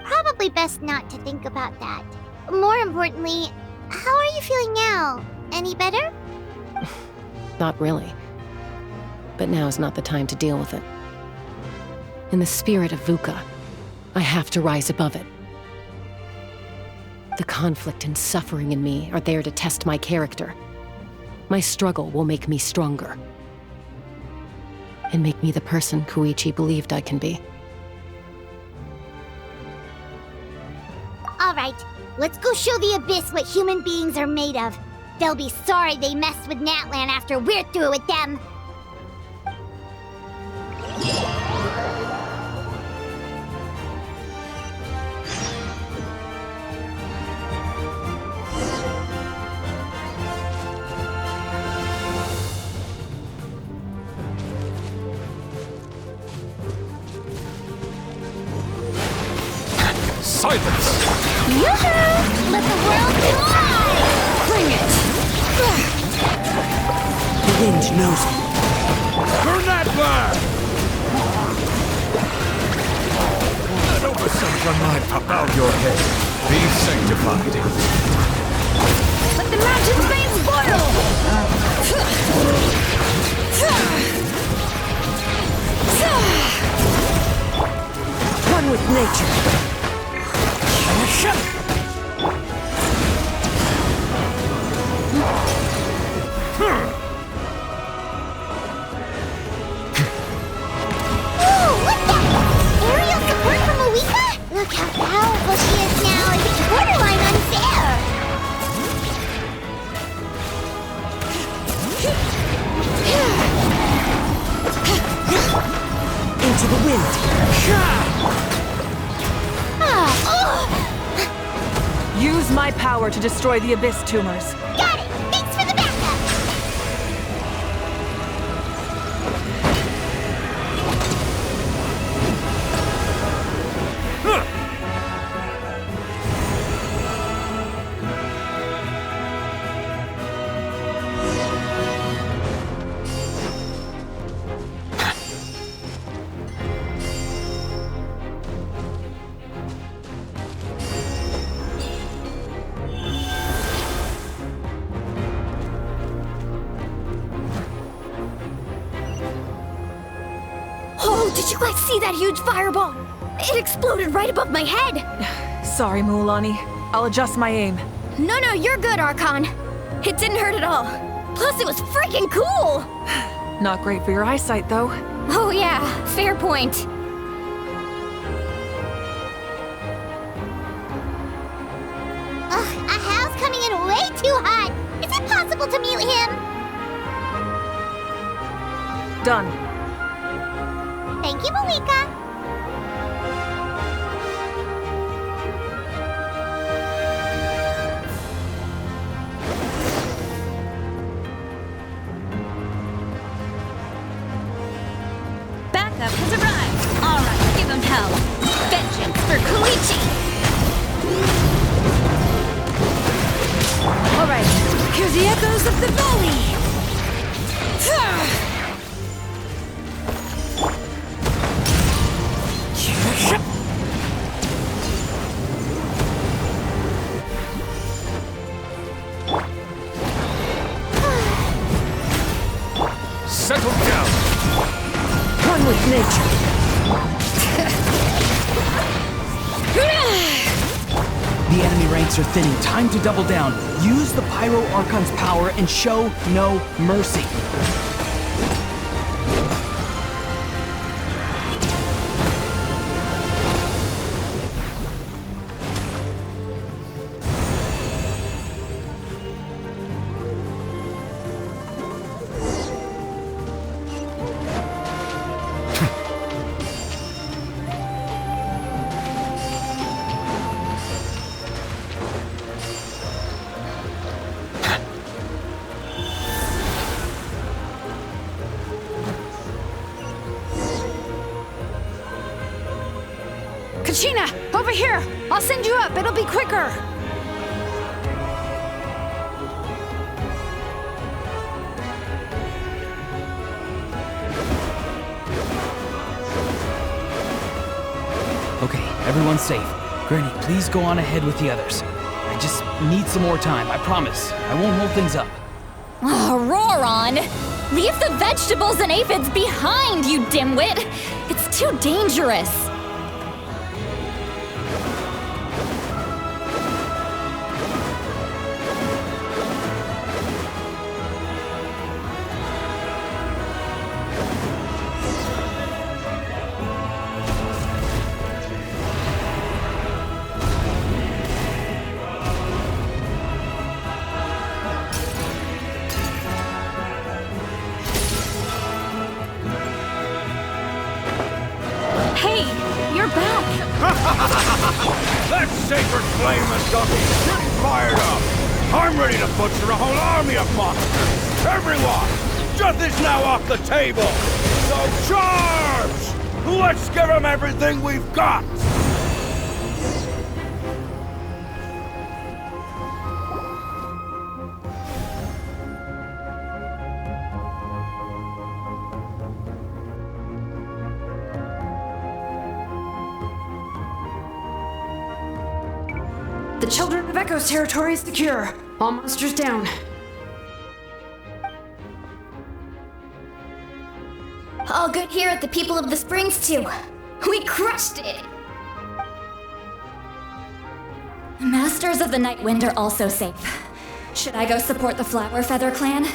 Probably best not to think about that. More importantly, how are you feeling now? Any better? Not really. But now is not the time to deal with it. In the spirit of VUCA, I have to rise above it. The conflict and suffering in me are there to test my character. My struggle will make me stronger. And make me the person Koichi believed I can be. All right, let's go show the Abyss what human beings are made of. They'll be sorry they messed with Natlan after we're through with them. Silence! Yoo-hoo! Let the world fly! Bring it! The wind knows me. Turn that fire! An oversensor might pop out your head. Be sanctified. Let the mountain's veins boil! One with nature. Whoa, look that! Aerial support from Awika? Look how powerful she is now. It's borderline unfair. Into the wind. Use my power to destroy the Abyss tumors. Got it! Thanks for the backup! Oh, did you guys see that huge fireball? It exploded right above my head! Sorry, Muulani. I'll adjust my aim. No, you're good, Archon. It didn't hurt at all. Plus, it was freaking cool! Not great for your eyesight, though. Oh yeah, fair point. Ugh, Ahal's coming in way too hot. Is it possible to mute him? Done. Thank you, Malika. Backup has arrived. All right, give him hell. Vengeance for Koichi. All right, hear the echoes of the valley. Settle down! One with nature. The enemy ranks are thinning. Time to double down. Use the Pyro Archon's power and show no mercy. Kachina, over here! I'll send you up, it'll be quicker! Okay, everyone's safe. Granny, please go on ahead with the others. I just need some more time, I promise. I won't hold things up. Oh, Roron! Leave the vegetables and aphids behind, you dimwit! It's too dangerous! sacred flame has got me pretty fired up. I'm ready to butcher a whole army of monsters. Everyone, death is now off the table. So charge! Let's give them everything we've got. The Children of Echo's territory is secure. All monsters down. All good here at the People of the Springs, too. We crushed it! Masters of the Night Wind are also safe. Should I go support the Flower Feather clan?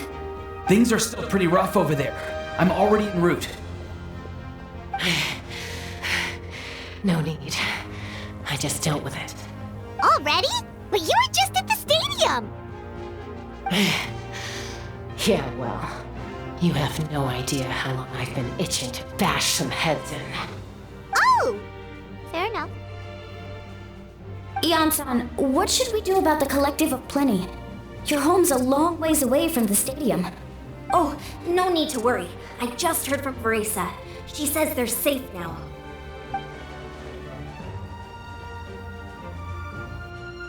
Things are still pretty rough over there. I'm already en route. No need. I just dealt with it. Already? But you were just at the stadium! Yeah, well, you have no idea how long I've been itching to bash some heads in. Oh! Fair enough. Ian-san, what should we do about the Collective of Plenty? Your home's a long ways away from the stadium. Oh, no need to worry. I just heard from Verisa. She says they're safe now.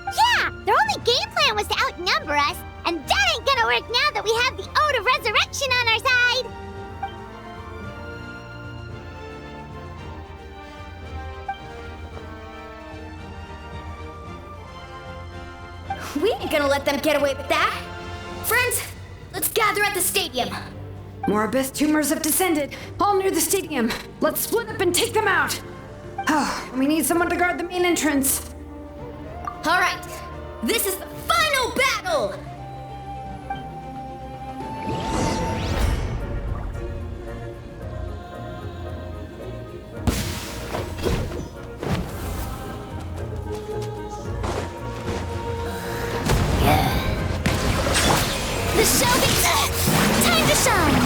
Yeah! Their only game plan was to outnumber us, and that ain't gonna work now that we have the Ode of Resurrection on our side! We ain't gonna let them get away with that! Friends, let's gather at the stadium! More abyss tumors have descended, all near the stadium. Let's split up and take them out! Oh, we need someone to guard the main entrance. Alright, this is the final battle! The show begins! Time to shine!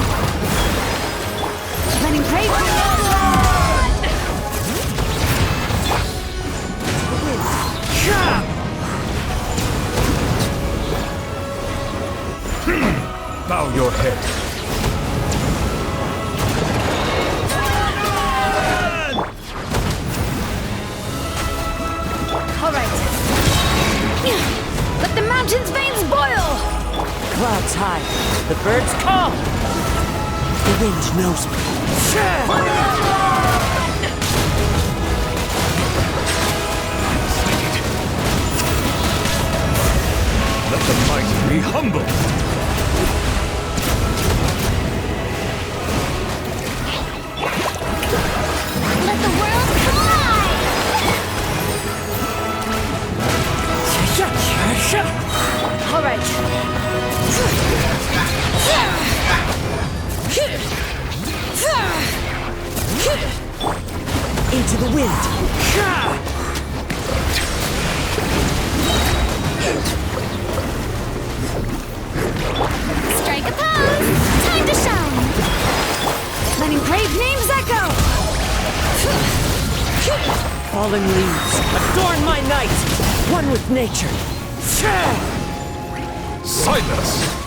Letting prey Bow your head. All right. Let the mountain's veins boil! Clouds high, the birds call. The wind knows me. Let the mighty be humble. Let the world collide! All right. Into the wind. Strike a pose! Time to shine! Letting brave names echo! Fallen leaves, adorn my night. One with nature. Silence!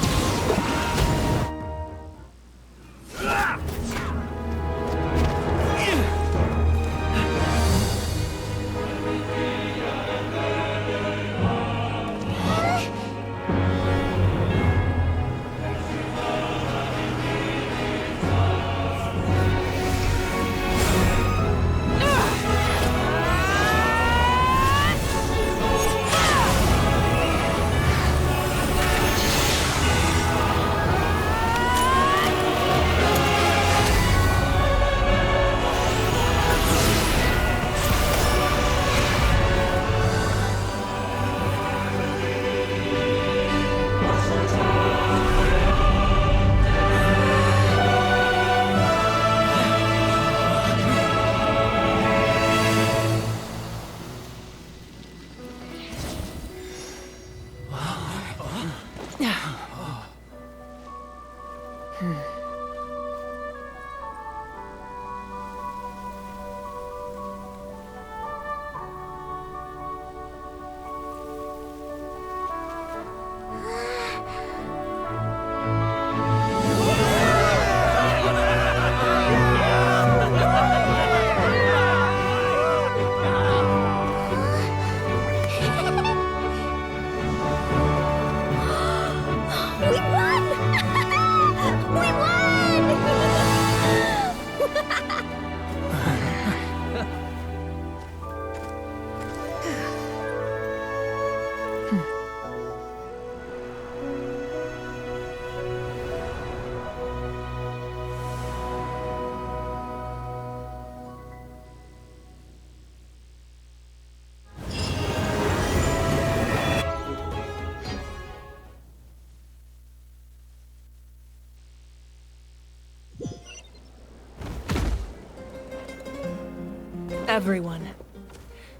Everyone,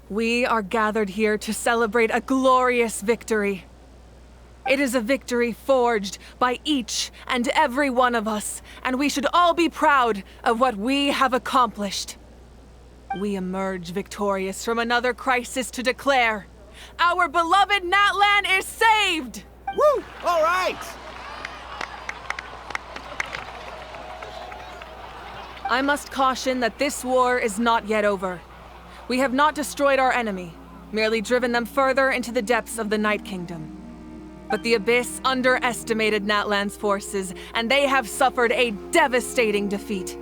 we are gathered here to celebrate a glorious victory. It is a victory forged by each and every one of us, and we should all be proud of what we have accomplished. We emerge victorious from another crisis to declare, our beloved Natlan is saved! Woo! All right! I must caution that this war is not yet over. We have not destroyed our enemy, merely driven them further into the depths of the Night Kingdom. But the Abyss underestimated Natlan's forces, and they have suffered a devastating defeat.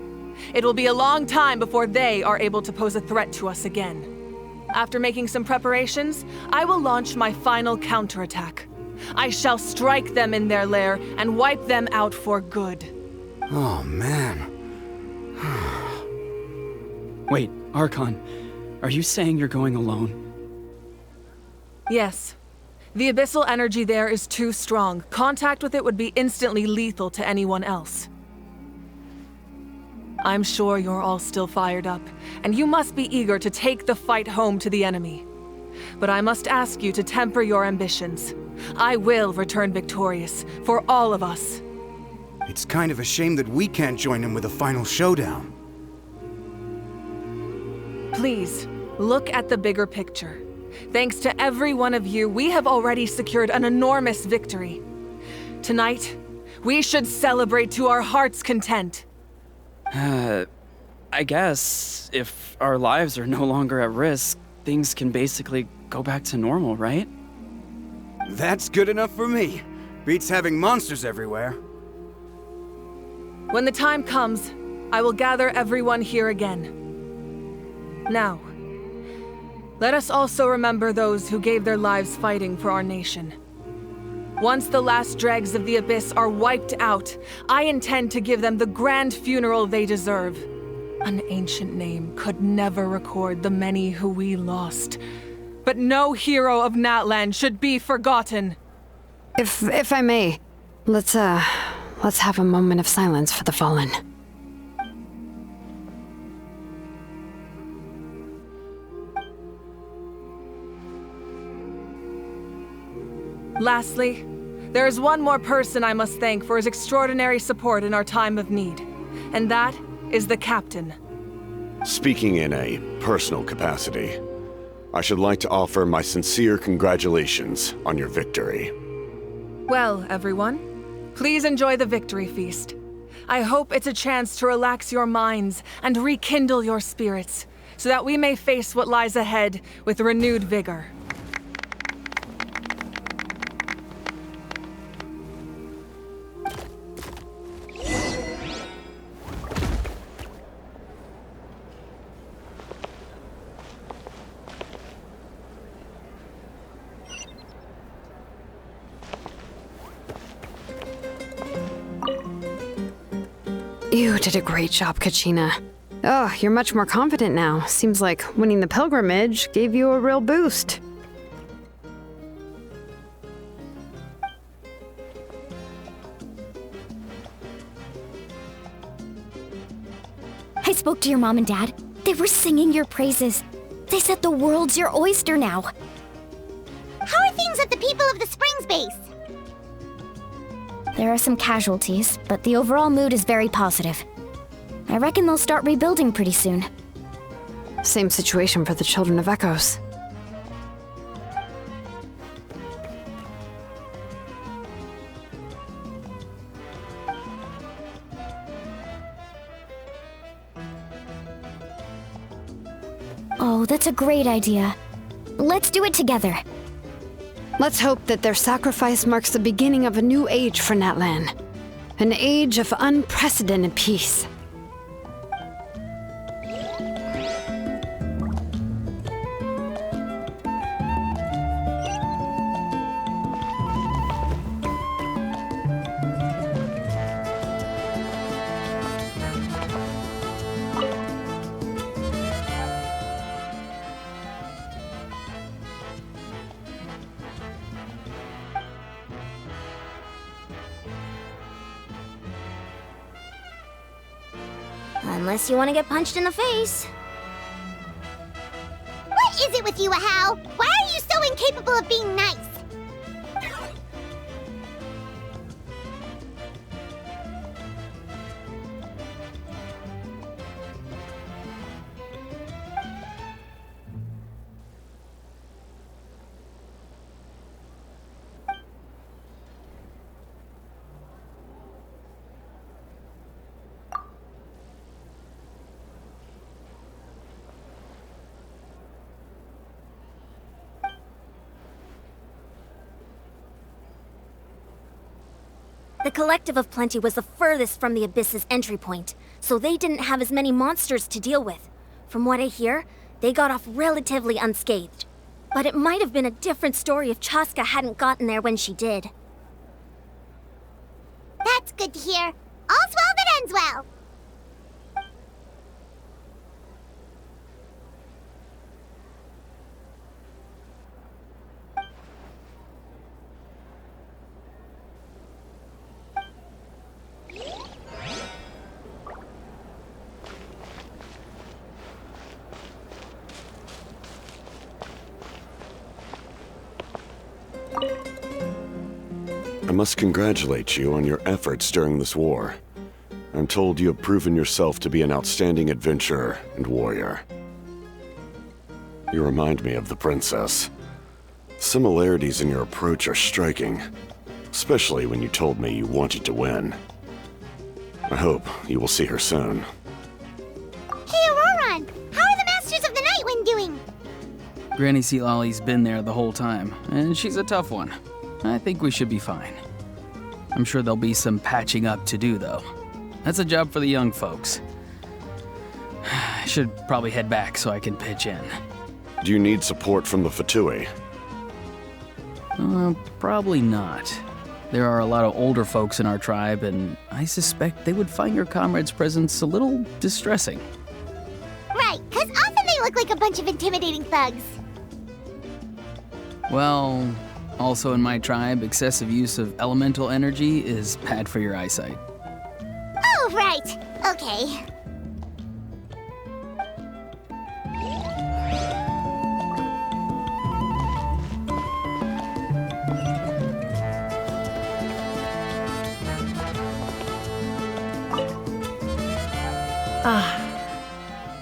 It will be a long time before they are able to pose a threat to us again. After making some preparations, I will launch my final counterattack. I shall strike them in their lair and wipe them out for good. Oh, man. Wait, Archon, are you saying you're going alone? Yes. The abyssal energy there is too strong. Contact with it would be instantly lethal to anyone else. I'm sure you're all still fired up, and you must be eager to take the fight home to the enemy. But I must ask you to temper your ambitions. I will return victorious, for all of us. It's kind of a shame that we can't join him with a final showdown. Please, look at the bigger picture. Thanks to every one of you, we have already secured an enormous victory. Tonight, we should celebrate to our heart's content. I guess if our lives are no longer at risk, things can basically go back to normal, right? That's good enough for me. Beats having monsters everywhere. When the time comes, I will gather everyone here again. Now, let us also remember those who gave their lives fighting for our nation. Once the last dregs of the Abyss are wiped out, I intend to give them the grand funeral they deserve. An ancient name could never record the many who we lost. But no hero of Natlan should be forgotten. If I may, let's have a moment of silence for the fallen. Lastly, there is one more person I must thank for his extraordinary support in our time of need, and that is the Captain. Speaking in a personal capacity, I should like to offer my sincere congratulations on your victory. Well, everyone, please enjoy the victory feast. I hope it's a chance to relax your minds and rekindle your spirits, so that we may face what lies ahead with renewed vigor. You did a great job, Kachina. Oh, you're much more confident now. Seems like winning the pilgrimage gave you a real boost. I spoke to your mom and dad. They were singing your praises. They said the world's your oyster now. How are things at the People of the Springs base? There are some casualties, but the overall mood is very positive. I reckon they'll start rebuilding pretty soon. Same situation for the Children of Echoes. Oh, that's a great idea. Let's do it together. Let's hope that their sacrifice marks the beginning of a new age for Natlan. An age of unprecedented peace. Unless you want to get punched in the face. is it with you, Ahau? Why are you so incapable of being nice? The Collective of Plenty was the furthest from the Abyss's entry point, so they didn't have as many monsters to deal with. From what I hear, they got off relatively unscathed. But it might have been a different story if Chaska hadn't gotten there when she did. That's good to hear. All's well that ends well. I must congratulate you on your efforts during this war. I'm told you have proven yourself to be an outstanding adventurer and warrior. You remind me of the princess. Similarities in your approach are striking, especially when you told me you wanted to win. I hope you will see her soon. Hey, Auroron! How are the Masters of the Nightwind doing? Granny Sealolly's been there the whole time, and she's a tough one. I think we should be fine. I'm sure there'll be some patching up to do, though. That's a job for the young folks. I should probably head back so I can pitch in. Do you need support from the Fatui? Probably not. There are a lot of older folks in our tribe, and I suspect they would find your comrade's presence a little distressing. Right, 'cause often they look like a bunch of intimidating thugs. Well, also in my tribe, excessive use of elemental energy is bad for your eyesight. Oh, right. Okay.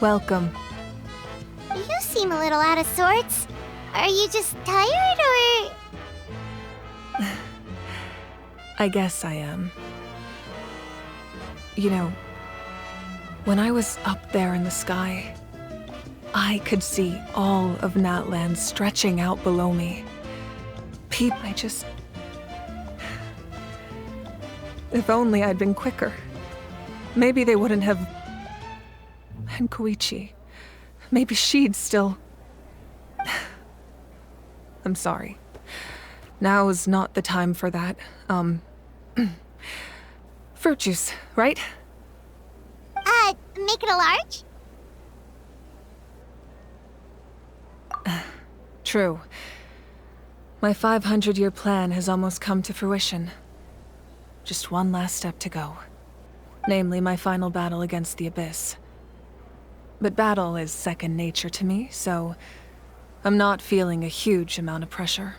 Welcome. You seem a little out of sorts. Are you just tired, or...? I guess I am. You know, when I was up there in the sky, I could see all of Natland stretching out below me. If only I'd been quicker. Maybe they wouldn't have... And Koichi. Maybe she'd still... I'm sorry. Now is not the time for that. Fruit juice, right? Make it a large? True. My 500-year plan has almost come to fruition. Just one last step to go. Namely, my final battle against the Abyss. But battle is second nature to me, so I'm not feeling a huge amount of pressure.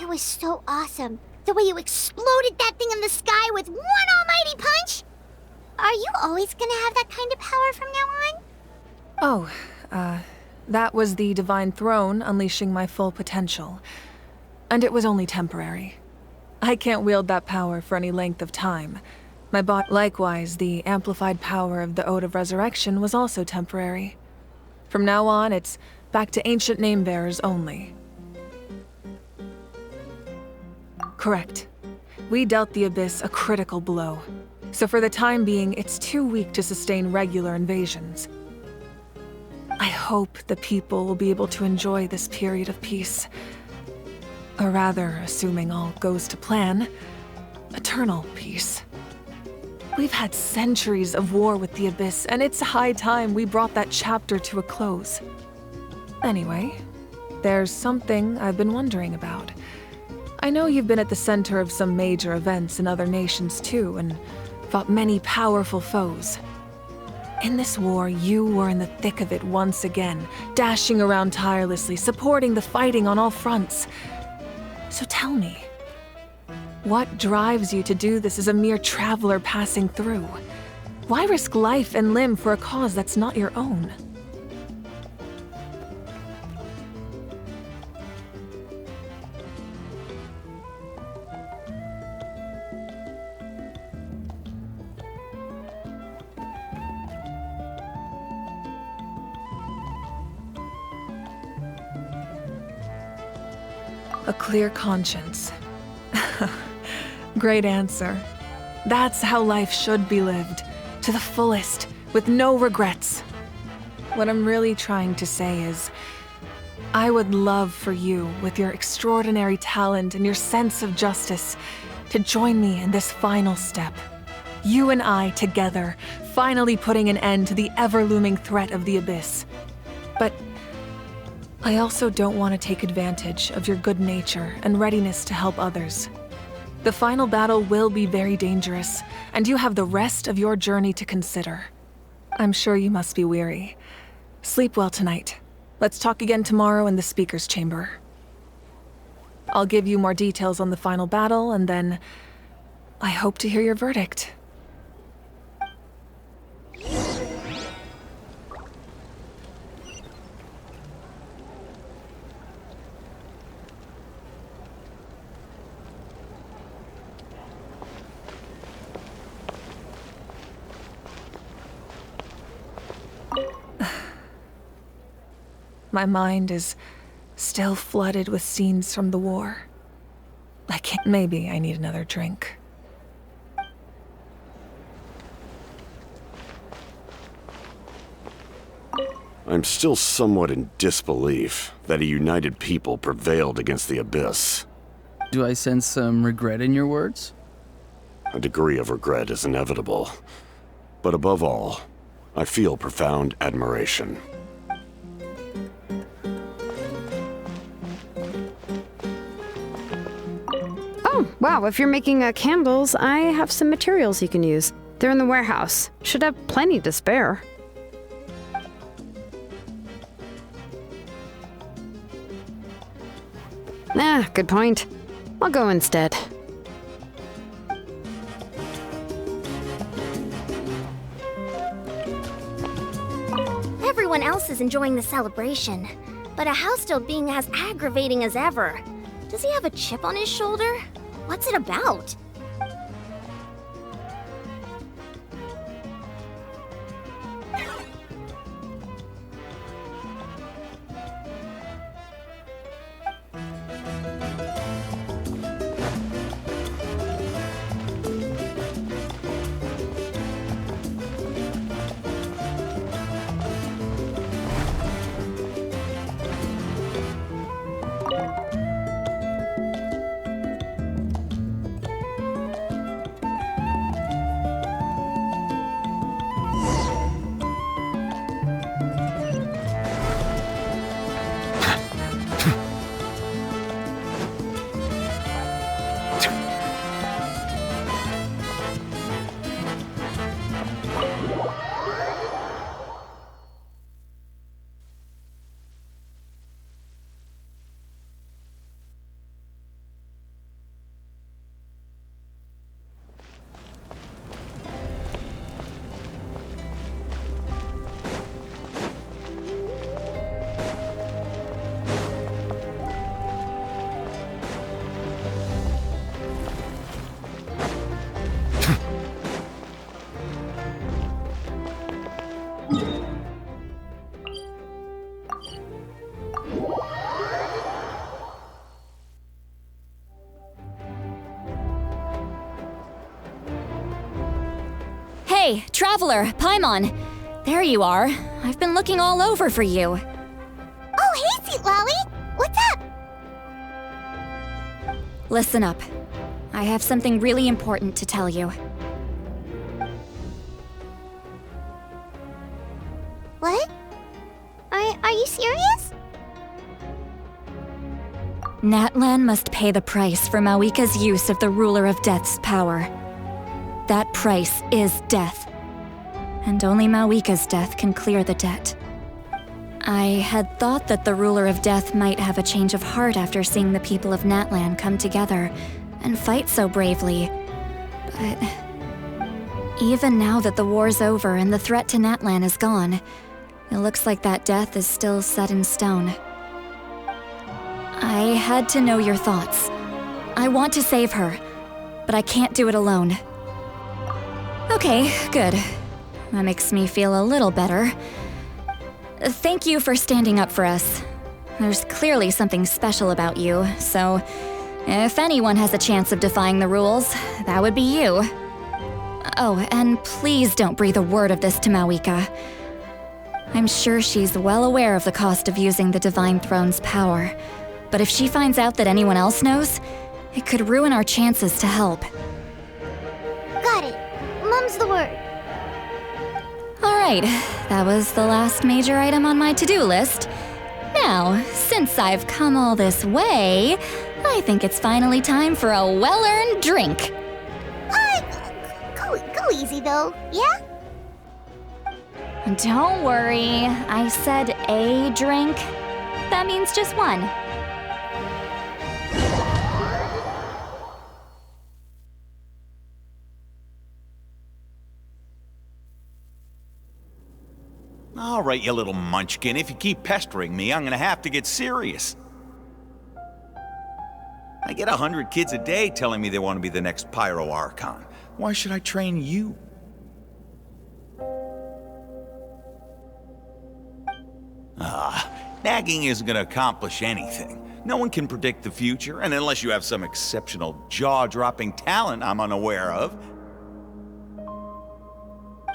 It was so awesome. The way you exploded that thing in the sky with one almighty punch! Are you always gonna have that kind of power from now on? Oh, that was the Divine Throne unleashing my full potential. And it was only temporary. I can't wield that power for any length of time. My body. Likewise, the amplified power of the Ode of Resurrection was also temporary. From now on, it's back to ancient name-bearers only. Correct. We dealt the Abyss a critical blow. So for the time being, it's too weak to sustain regular invasions. I hope the people will be able to enjoy this period of peace. Or rather, assuming all goes to plan, eternal peace. We've had centuries of war with the Abyss, and it's high time we brought that chapter to a close. Anyway, there's something I've been wondering about. I know you've been at the center of some major events in other nations too, and fought many powerful foes. In this war, you were in the thick of it once again, dashing around tirelessly, supporting the fighting on all fronts. So tell me, what drives you to do this as a mere traveler passing through? Why risk life and limb for a cause that's not your own? A clear conscience. Great answer. That's how life should be lived, to the fullest, with no regrets. What I'm really trying to say is, I would love for you, with your extraordinary talent and your sense of justice, to join me in this final step. You and I together, finally putting an end to the ever-looming threat of the Abyss. But I also don't want to take advantage of your good nature and readiness to help others. The final battle will be very dangerous, and you have the rest of your journey to consider. I'm sure you must be weary. Sleep well tonight. Let's talk again tomorrow in the speaker's chamber. I'll give you more details on the final battle, and then I hope to hear your verdict. My mind is still flooded with scenes from the war. Maybe I need another drink. I'm still somewhat in disbelief that a united people prevailed against the Abyss. Do I sense some regret in your words? A degree of regret is inevitable. But above all, I feel profound admiration. Oh, wow, if you're making candles, I have some materials you can use. They're in the warehouse. Should have plenty to spare. Good point. I'll go instead. Everyone else is enjoying the celebration, but a house-still being as aggravating as ever. Does he have a chip on his shoulder? What's it about? Hey, Traveler, Paimon! There you are. I've been looking all over for you. Oh, hey, Sweet Lolly! What's up? Listen up. I have something really important to tell you. What? Are you serious? Natlan must pay the price for Mawika's use of the Ruler of Death's power. That price is death. and only Mawika's death can clear the debt. I had thought that the Ruler of Death might have a change of heart after seeing the people of Natlan come together and fight so bravely, but even now that the war's over and the threat to Natlan is gone, it looks like that death is still set in stone. I had to know your thoughts. I want to save her, but I can't do it alone. Okay, good. That makes me feel a little better. Thank you for standing up for us. There's clearly something special about you, so if anyone has a chance of defying the rules, that would be you. Oh, and please don't breathe a word of this to Mawika. I'm sure she's well aware of the cost of using the Divine Throne's power, but if she finds out that anyone else knows, it could ruin our chances to help. Got it. Mum's the word. Alright, that was the last major item on my to-do list. Now, since I've come all this way, I think it's finally time for a well-earned drink. Go easy though, yeah? Don't worry, I said a drink. That means just one. All right, you little munchkin. If you keep pestering me, I'm gonna have to get serious. I get 100 kids a day telling me they want to be the next Pyro Archon. Why should I train you? Nagging isn't gonna accomplish anything. No one can predict the future, and unless you have some exceptional jaw-dropping talent I'm unaware of.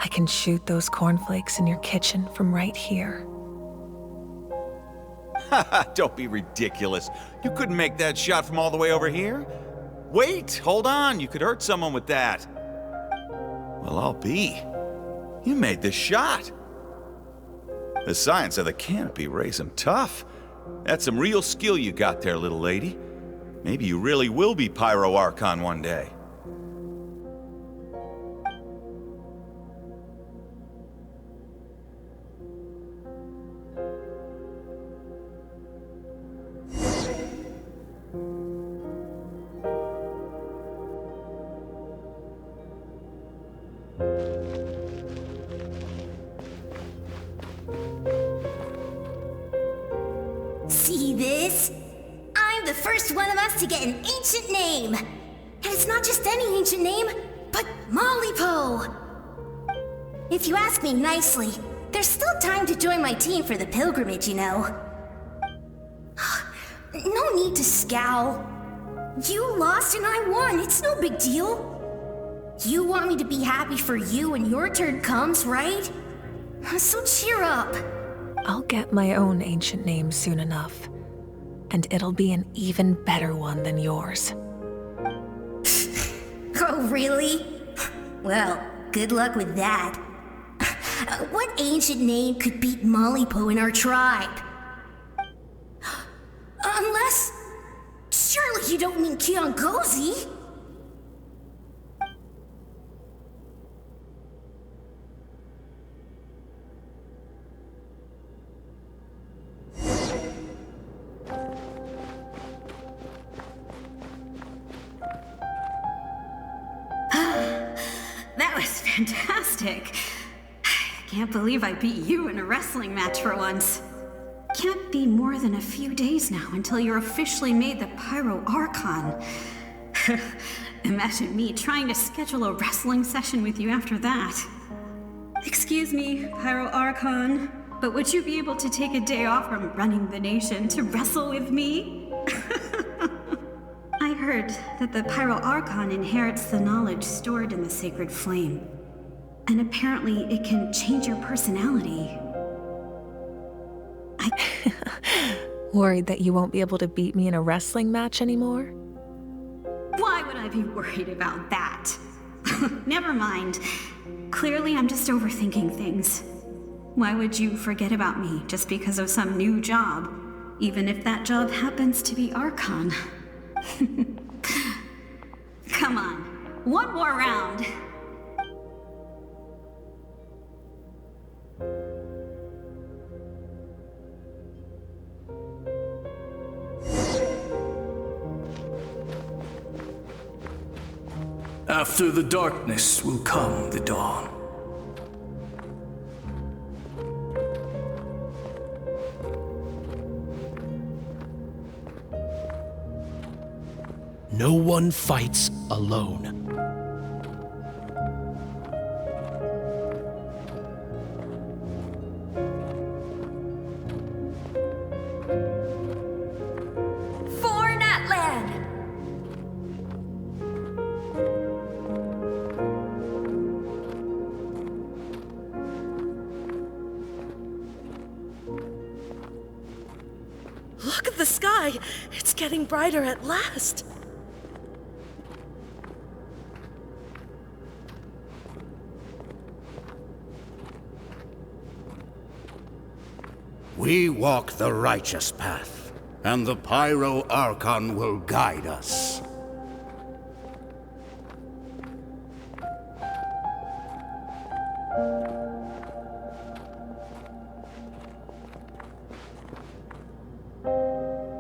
I can shoot those cornflakes in your kitchen from right here. Don't be ridiculous. You couldn't make that shot from all the way over here. Wait, hold on. You could hurt someone with that. Well, I'll be. You made the shot. The science of the canopy raised him tough. That's some real skill you got there, little lady. Maybe you really will be Pyro Archon one day. See this? I'm the first one of us to get an ancient name. And it's not just any ancient name, but Malipo. If you ask me nicely, there's still time to join my team for the pilgrimage, you know. No need to scowl. You lost and I won, it's no big deal. You want me to be happy for you when your turn comes, right? So cheer up. I'll get my own ancient name soon enough, and it'll be an even better one than yours. Oh, really? Well, good luck with that. What ancient name could beat Malipo in our tribe? Unless... surely you don't mean Kiangozi? That was fantastic. Can't believe I beat you in a wrestling match for once. Can't be more than a few days now until you're officially made the Pyro Archon. Imagine me trying to schedule a wrestling session with you after that. Excuse me, Pyro Archon, but would you be able to take a day off from running the nation to wrestle with me? I heard that the Pyro Archon inherits the knowledge stored in the sacred flame. And apparently it can change your personality. Worried that you won't be able to beat me in a wrestling match anymore? Why would I be worried about that? Never mind. Clearly I'm just overthinking things. Why would you forget about me just because of some new job? Even if that job happens to be Archon. Come on, one more round. After the darkness will come the dawn. No one fights alone. For Natlan! Look at the sky! It's getting brighter at last! We walk the righteous path, and the Pyro Archon will guide us.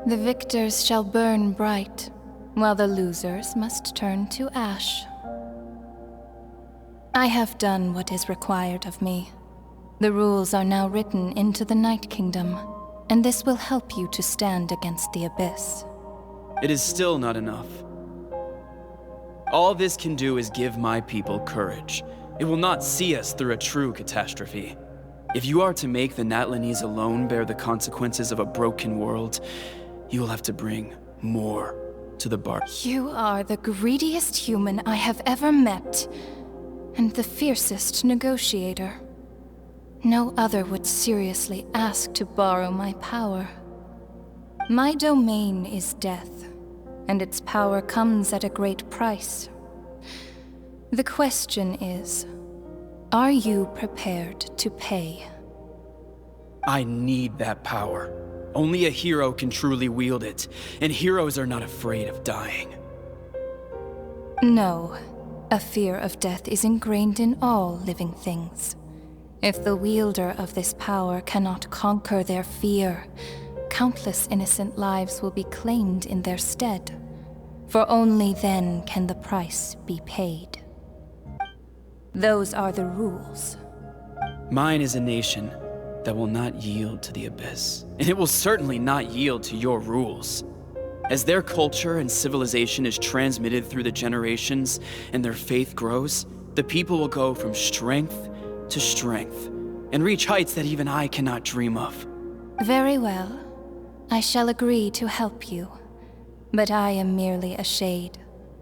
The victors shall burn bright, while the losers must turn to ash. I have done what is required of me. The rules are now written into the Night Kingdom, and this will help you to stand against the Abyss. It is still not enough. All this can do is give my people courage. It will not see us through a true catastrophe. If you are to make the Natlanese alone bear the consequences of a broken world, you will have to bring more to the bar. You are the greediest human I have ever met, and the fiercest negotiator. No other would seriously ask to borrow my power. My domain is death, and its power comes at a great price. The question is, are you prepared to pay? I need that power. Only a hero can truly wield it, and heroes are not afraid of dying. No, a fear of death is ingrained in all living things. If the wielder of this power cannot conquer their fear, countless innocent lives will be claimed in their stead. For only then can the price be paid. Those are the rules. Mine is a nation that will not yield to the Abyss, and it will certainly not yield to your rules. As their culture and civilization is transmitted through the generations and their faith grows, the people will go from strength to strength, and reach heights that even I cannot dream of. Very well. I shall agree to help you. But I am merely a shade,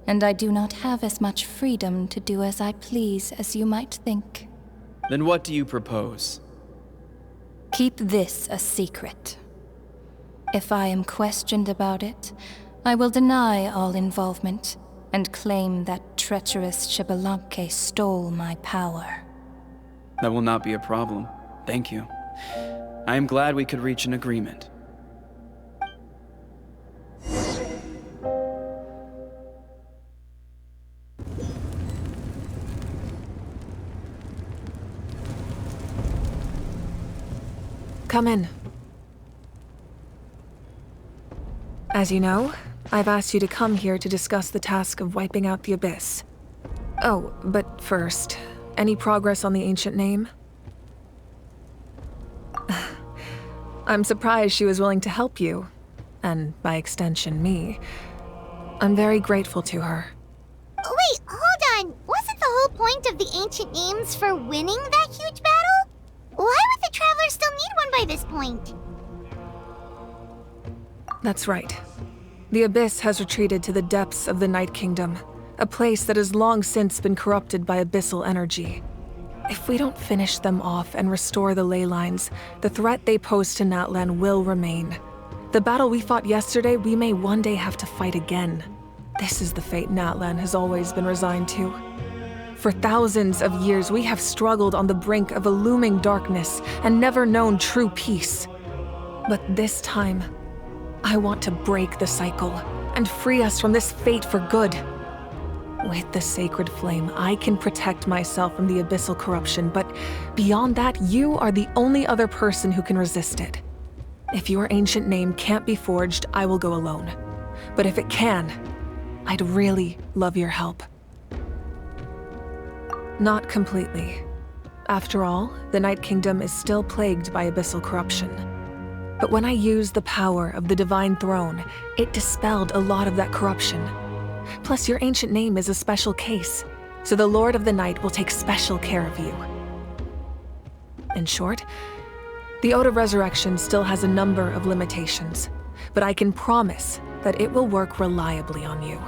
and I do not have as much freedom to do as I please as you might think. Then what do you propose? Keep this a secret. If I am questioned about it, I will deny all involvement and claim that treacherous Xbalanque stole my power. That will not be a problem. Thank you. I am glad we could reach an agreement. Come in. As you know, I've asked you to come here to discuss the task of wiping out the Abyss. Oh, but first, any progress on the ancient name? I'm surprised she was willing to help you, and by extension me. I'm very grateful to her. Wait, hold on. Wasn't the whole point of the ancient names for winning that huge battle? Why would the Travelers still need one by this point? That's right. The Abyss has retreated to the depths of the Night Kingdom, a place that has long since been corrupted by abyssal energy. If we don't finish them off and restore the ley lines, the threat they pose to Natlan will remain. The battle we fought yesterday, we may one day have to fight again. This is the fate Natlan has always been resigned to. For thousands of years, we have struggled on the brink of a looming darkness and never known true peace. But this time, I want to break the cycle and free us from this fate for good. With the sacred flame, I can protect myself from the abyssal corruption, but beyond that, you are the only other person who can resist it. If your ancient name can't be forged, I will go alone. But if it can, I'd really love your help. Not completely. After all, the Night Kingdom is still plagued by abyssal corruption. But when I used the power of the Divine Throne, it dispelled a lot of that corruption. Plus, your ancient name is a special case, so the Lord of the Night will take special care of you. In short, the Ode of Resurrection still has a number of limitations, but I can promise that it will work reliably on you.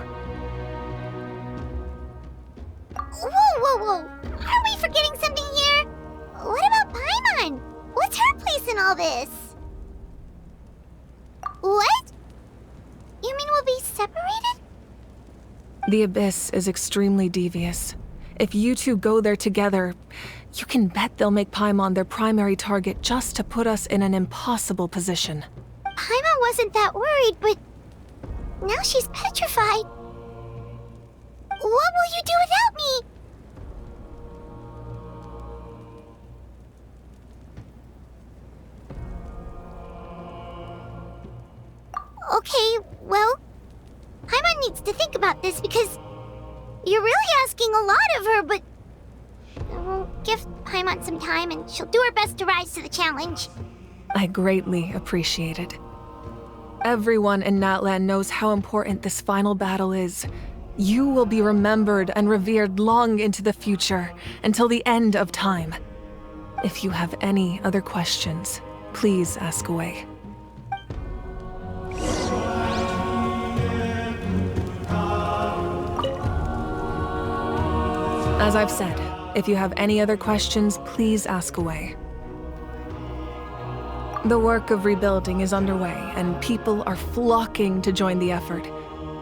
Whoa! Are we forgetting something here? What about Paimon? What's her place in all this? What? You mean we'll be separated? The Abyss is extremely devious. If you two go there together, you can bet they'll make Paimon their primary target just to put us in an impossible position. Paimon wasn't that worried, but now she's petrified. What will you do without me? Okay, well, Paimon needs to think about this because you're really asking a lot of her, but we'll give Paimon some time and she'll do her best to rise to the challenge. I greatly appreciate it. Everyone in Natlan knows how important this final battle is. You will be remembered and revered long into the future, until the end of time. If you have any other questions, please ask away. As I've said, if you have any other questions, please ask away. The work of rebuilding is underway, and people are flocking to join the effort.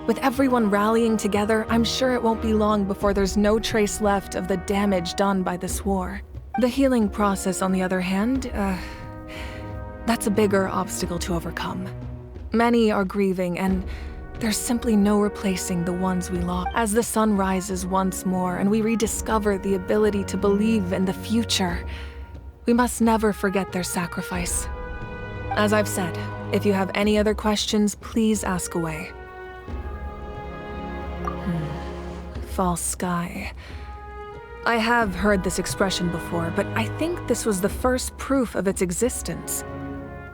With everyone rallying together, I'm sure it won't be long before there's no trace left of the damage done by this war. The healing process, on the other hand, that's a bigger obstacle to overcome. Many are grieving, and there's simply no replacing the ones we lost. As the sun rises once more and we rediscover the ability to believe in the future, we must never forget their sacrifice. As I've said, if you have any other questions, please ask away. False sky. I have heard this expression before, but I think this was the first proof of its existence.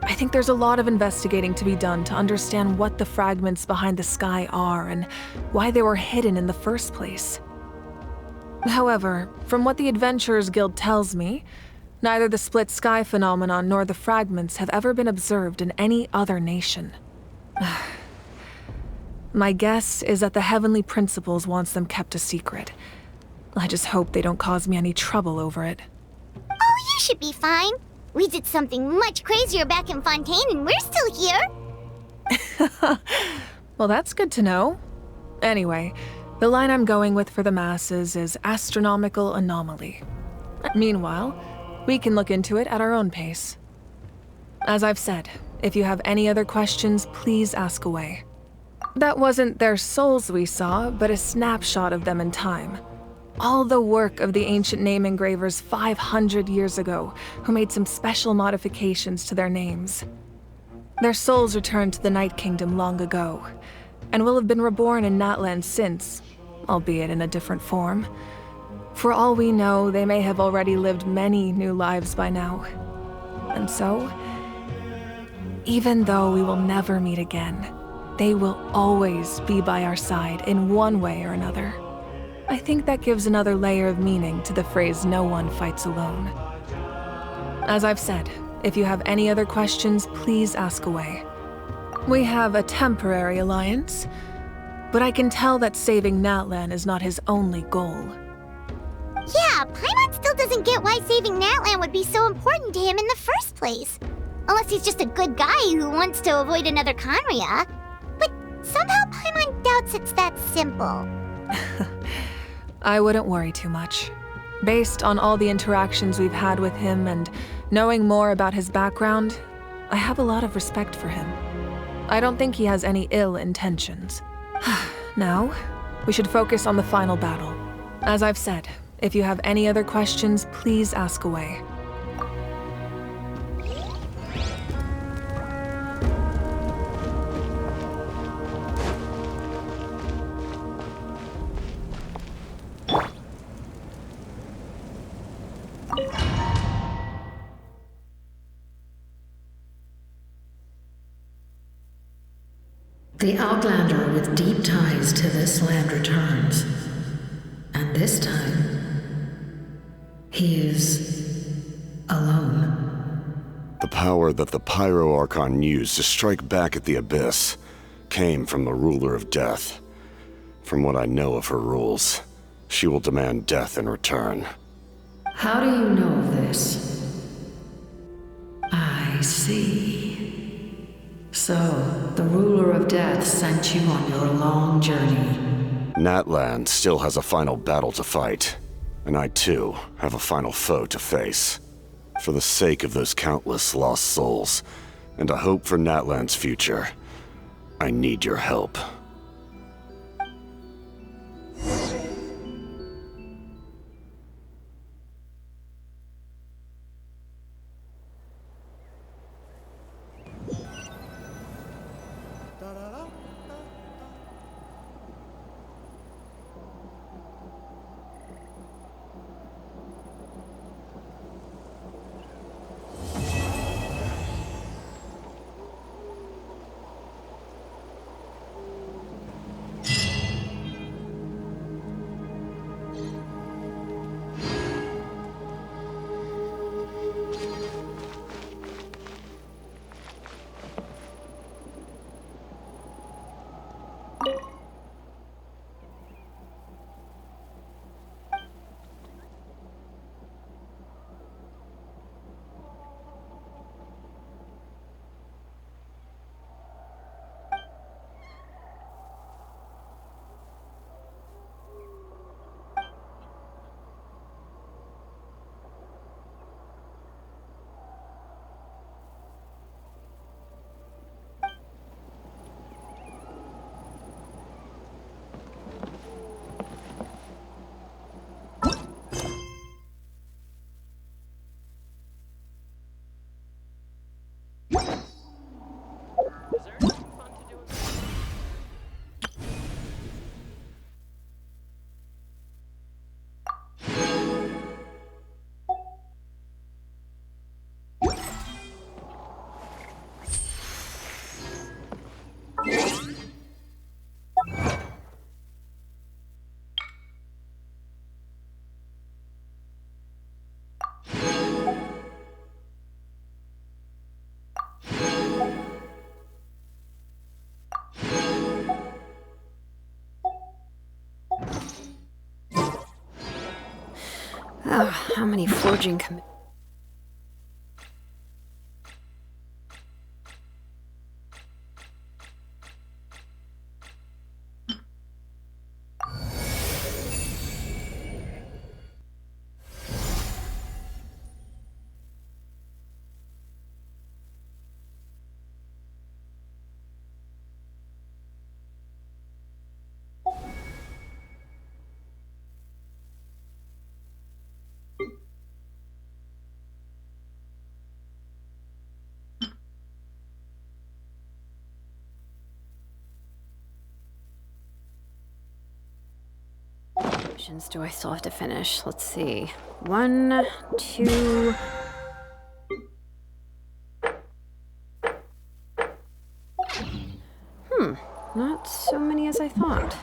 I think there's a lot of investigating to be done to understand what the fragments behind the sky are and why they were hidden in the first place. However, from what the Adventurers Guild tells me, neither the split sky phenomenon nor the fragments have ever been observed in any other nation. My guess is that the Heavenly Principles wants them kept a secret. I just hope they don't cause me any trouble over it. Oh, you should be fine. We did something much crazier back in Fontaine and we're still here. Well, that's good to know. Anyway, the line I'm going with for the masses is astronomical anomaly. Meanwhile, we can look into it at our own pace. As I've said, if you have any other questions, please ask away. That wasn't their souls we saw, but a snapshot of them in time. All the work of the ancient name engravers 500 years ago, who made some special modifications to their names. Their souls returned to the Night Kingdom long ago, and will have been reborn in Natlan since, albeit in a different form. For all we know, they may have already lived many new lives by now. And so, even though we will never meet again, they will always be by our side in one way or another. I think that gives another layer of meaning to the phrase, "no one fights alone." As I've said, if you have any other questions, please ask away. We have a temporary alliance, but I can tell that saving Natlan is not his only goal. Yeah, Paimon still doesn't get why saving Natlan would be so important to him in the first place. Unless he's just a good guy who wants to avoid another Khaenri'ah. But somehow Paimon doubts it's that simple. I wouldn't worry too much. Based on all the interactions we've had with him and knowing more about his background, I have a lot of respect for him. I don't think he has any ill intentions. Now, we should focus on the final battle. As I've said, if you have any other questions, please ask away. The Outlander with deep ties to this land returns. And this time, he is alone. The power that the Pyro Archon used to strike back at the Abyss came from the Ruler of Death. From what I know of her rules, she will demand death in return. How do you know of this? I see. So, the Ruler of Death sent you on your long journey. Natlan still has a final battle to fight, and I too have a final foe to face. For the sake of those countless lost souls, and a hope for Natlan's future, I need your help. Oh, how many forging missions do I still have to finish? Let's see. 1, 2... Not so many as I thought.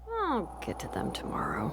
I'll get to them tomorrow.